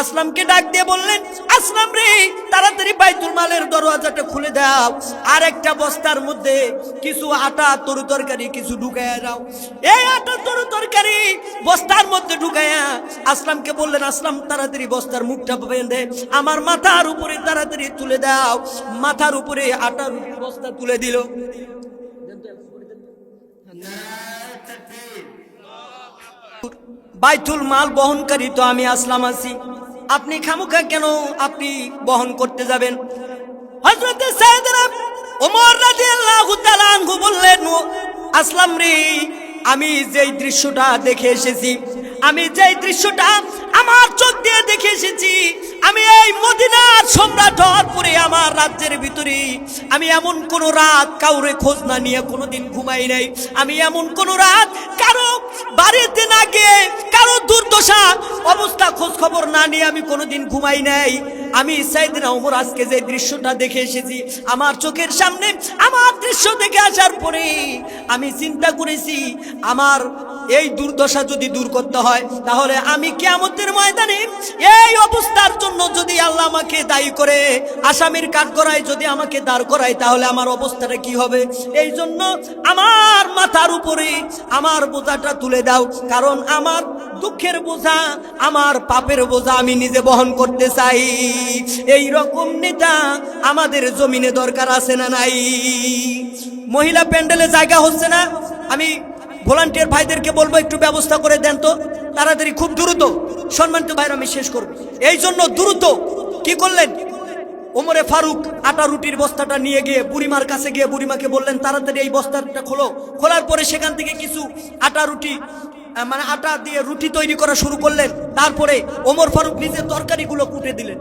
আসলামকে ডাক দিয়ে বললেন, আসলাম রে, তাড়াতাড়ি বাইতুল মালের দরওয়াজাটা খুলে দাও, আর একটা বস্তার মধ্যে কিছু আটা, তরু তরকারি কিছু ঢুকাইয়া দাও। এই আটা, তরু তরকারি বস্তার মধ্যে ঢুকাইয়া আসলামকে বললেন, আসলাম তাড়াতাড়ি বস্তার মুখটা বেঁধে আমার মাথার উপরে তাড়াতাড়ি তুলে দাও। মাথার উপরে আটার বস্তা তুলে দিল। বাইতুল মাল বহনকারী তো আমি আসলাম আছি, আপনি খামুখা কেন আপনি বহন করতে যাবেন? হযরত সাইয়েদনা ওমর রাদিয়াল্লাহু তাআলা আনহু বললেন, আসলাম রে, আমি যেই দৃশ্যটা দেখে এসেছি, আমি যেই দৃশ্যটা আমার চোখ দিয়ে দেখে এসেছি, আমি এই মদিনার সম্রাট হওয়ার পরে আমার রাজ্যের ভিতরে আমি এমন কোন রাত কাউরে খোঁজ না নিয়ে কোনোদিন ঘুমাই নাই। আমি এমন কোন রাত কারো বাড়িতে না গিয়ে কারো দুর্দশা অবস্থা খোঁজ খবর না নিয়ে আমি কোনোদিন ঘুমাই নাই। আমি সাইয়েদনা ওমর আজকে যে দৃশ্যটা দেখে এসেছি, আমার চোখের সামনে আমার দৃশ্য দেখে আসার পরে আমি চিন্তা করেছি, আমার এই দুর্দশা যদি দূর করতে হয়, তাহলে আমি কিয়ামতের ময়দানে এই অবস্থার জন্য যদি আল্লাহ আমাকে দায়ী করে, আসামির কাঠগড়ায় যদি আমাকে দাঁড় করায়, তাহলে আমার অবস্থাটা কি হবে? এই জন্য আমার মাথার উপরে আমার বোঝাটা তুলে দাও, কারণ আমার দুঃখের বোঝা, আমার পাপের বোঝা আমি নিজে বহন করতে চাই। এই রকম নেতা আমাদের জমিনে দরকার আছে না নাই? মহিলা প্যান্ডেলে জায়গা হচ্ছে না, আমি ভলান্টিয়ার ভাইদেরকে বলবো একটু ব্যবস্থা করে দেন তো তাড়াতাড়ি, খুব দ্রুত। সম্মানিত ভাইরা, আমি শেষ করব। এই জন্য দ্রুত কি করলেন, ওমরে ফারুক আটা রুটির বস্তাটা নিয়ে গিয়ে বুড়িমার কাছে গিয়ে বুড়িমাকে বললেন, তাড়াতাড়ি এই বস্তাটা খোলো। খোলার পরে সেখান থেকে কিছু আটা রুটি, মানে আটা দিয়ে রুটি তৈরি করা শুরু করলেন। তারপরে ওমর ফারুক নিজে তরকারিগুলো কুটে দিলেন।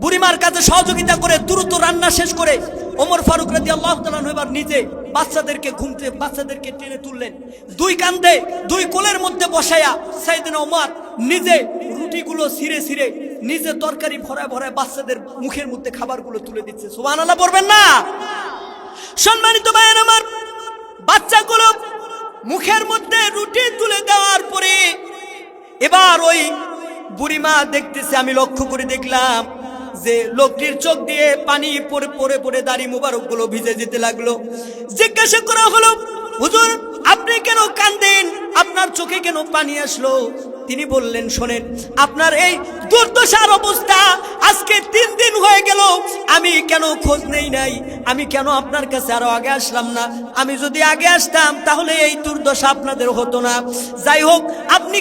বুড়িমার কাছে সহযোগিতা করে দ্রুত রান্না শেষ করে ওমর ফারুক রাদিয়াল্লাহু তাআলা এবার নিজে বাচ্চাদেরকে টেনে তুললেন। 2 কাঁধে 2 কোলের মধ্যে বসায়া সাইয়েদনা ওমর নিজে রুটিগুলো ছিঁড়ে ছিঁড়ে নিজে তরকারি ভরায় ভরায় বাচ্চাদের মুখের মধ্যে খাবারগুলো তুলে দিচ্ছে। সুবহানাল্লাহ বলবেন না? সম্মানিত ভাইয়ের আমার, বাচ্চাগুলো মুখের মধ্যে রুটি তুলে দেওয়ার পরে এবার ওই বুড়িমা দেখতেছে, আমি লক্ষ্য করে দেখলাম যে লোকটির চোখ দিয়ে পানি পড়ে পড়ে পড়ে দাড়ি মুবারক গুলো ভিজে যেতে লাগলো। জিজ্ঞাসা করা হলো, হুজুর আপনি কেন কাঁদেন? আপনার চোখে কেন পানি আসলো? তিনি বললেন, শোনেন, আপনার এই দুর্দশার অবস্থা আজকে 3 দিন হয়ে গেল, আমি কেন খোঁজ নেই নাই? আমি কেন আপনার কাছে আরো আগে আসলাম না? আমি যদি আগে আসতাম তাহলে এই দুর্দশা আপনাদের হতো না। যাই হোক, আপনি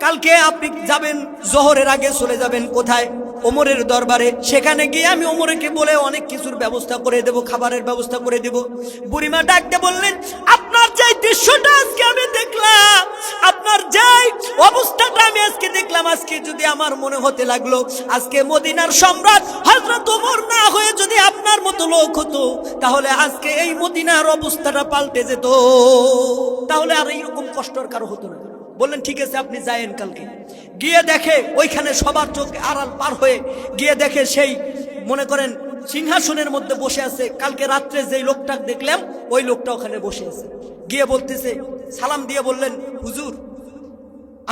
কালকে আপনি যাবেন, জোহরের আগে চলে যাবেন কোথায়? ওমরের দরবারে। সেখানে গিয়ে আমি ওমরকে বলে অনেক কিছুর ব্যবস্থা করে দেব, খাবারের ব্যবস্থা করে দেব। বুড়িমা ডাকতে বললেন, আপনার যে দৃশ্যটা আজকে আমি দেখলাম, আপনার যে অবস্থাটা আমি আজকে দেখলাম, আজকে যদি আমার মনে হতে লাগলো আজকে মদিনার সম্রাট হযরত ওমর না হয়ে যদি আপনার মতো লোক হতো, তাহলে আজকে এই মদিনার অবস্থাটা পাল্টে যেত, তাহলে আর এইরকম কষ্টর কারো হতো না। বললেন, ঠিক আছে, আপনি যায়েন কালকে। গিয়ে দেখে ওইখানে সবার চোখ আড়াল পার হয়ে গিয়ে দেখে সেই মনে করেন সিংহাসনের মধ্যে বসে আছে। কালকে রাত্রে যেই লোকটা দেখলাম ওই লোকটা ওখানে বসে আছে। গিয়ে বলতেছে, সালাম দিয়ে বললেন, হুজুর,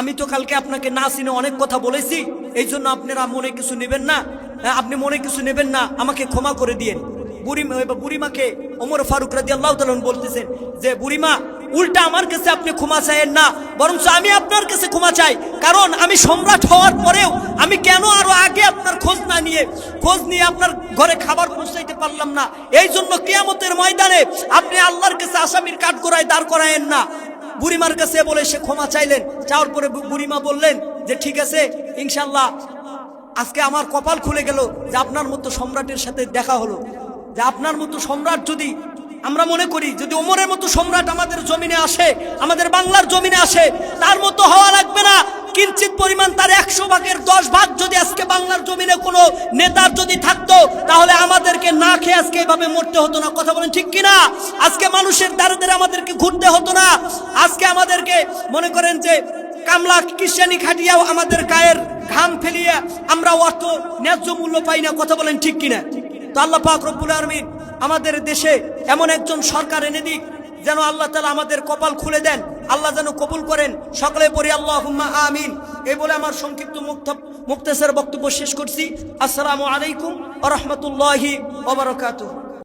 আমি তো কালকে আপনাকে না চিনে অনেক কথা বলেছি, এই জন্য আপনারা মনে কিছু নেবেন না, আপনি মনে কিছু নেবেন না, আমাকে ক্ষমা করে দিয়েন। বুড়িমাকে ওমর ফারুক রাদিয়াল্লাহু তাআলা বলতেছেন যে, বুড়িমা, উল্টা আমার কাছে আপনি ক্ষমা চাইেন না, বরঞ্চ আমি আপনার কাছে ক্ষমা চাই। কারণ আমি সম্রাট হওয়ার পরেও আমি কেন আরো আগে আপনার খোঁজ নিয়ে আপনার ঘরে খাবার পৌঁছাইতে পারলাম না। এই জন্য কিয়ামতের ময়দানে আপনি আল্লাহর কাছে আসামির কাঠগড়ায় দাঁড় করায়েন না। বুড়িমার কাছে বলে সে ক্ষমা চাইলেন। চাওয়ার পরে বুড়িমা বললেন যে, ঠিক আছে, ইনশাল্লাহ আজকে আমার কপাল খুলে গেল যে আপনার মতো সম্রাটের সাথে দেখা হলো। যে আপনার মতো সম্রাট যদি আমরা মনে করি, যদি ওমরের মতো সম্রাট আমাদের জমিনে আসে, আমাদের বাংলার জমিনে আসে, তার মতো হওয়া লাগবে না। কিঞ্চিত পরিমাণ তার 100 ভাগের 10 ভাগ যদি আজকে বাংলার জমিনে কোনো নেতার যদি থাকতো, তাহলে আমাদেরকে না খেয়ে আজকে এভাবে মরতে হতো না। কথা বলেন ঠিক কিনা? আজকে মানুষের দ্বারে দ্বারে আমাদেরকে ঘুরতে হতো না। আজকে আমাদেরকে মনে করেন যে কামলা কিষানি খাটিয়াও আমাদের গায়ের ঘাম ফেলিয়ে আমরা অর্থ ন্যায্য মূল্য পাই না। কথা বলেন ঠিক কিনা? তো আল্লাহ পাক রব্বুল আলামিন আমাদের দেশে এমন একজন সরকার এনে দিক যেন আল্লাহ তাআলা আমাদের কপাল খুলে দেন, আল্লাহ যেন কবুল করেন। সকলে পড়ি আল্লাহুম্মা আমিন। এই বলে আমার সংক্ষিপ্ত মুক্তাসার বক্তব্য শেষ করছি। আসসালামু আলাইকুম ওয়া রাহমাতুল্লাহি ওয়া বারাকাতুহু।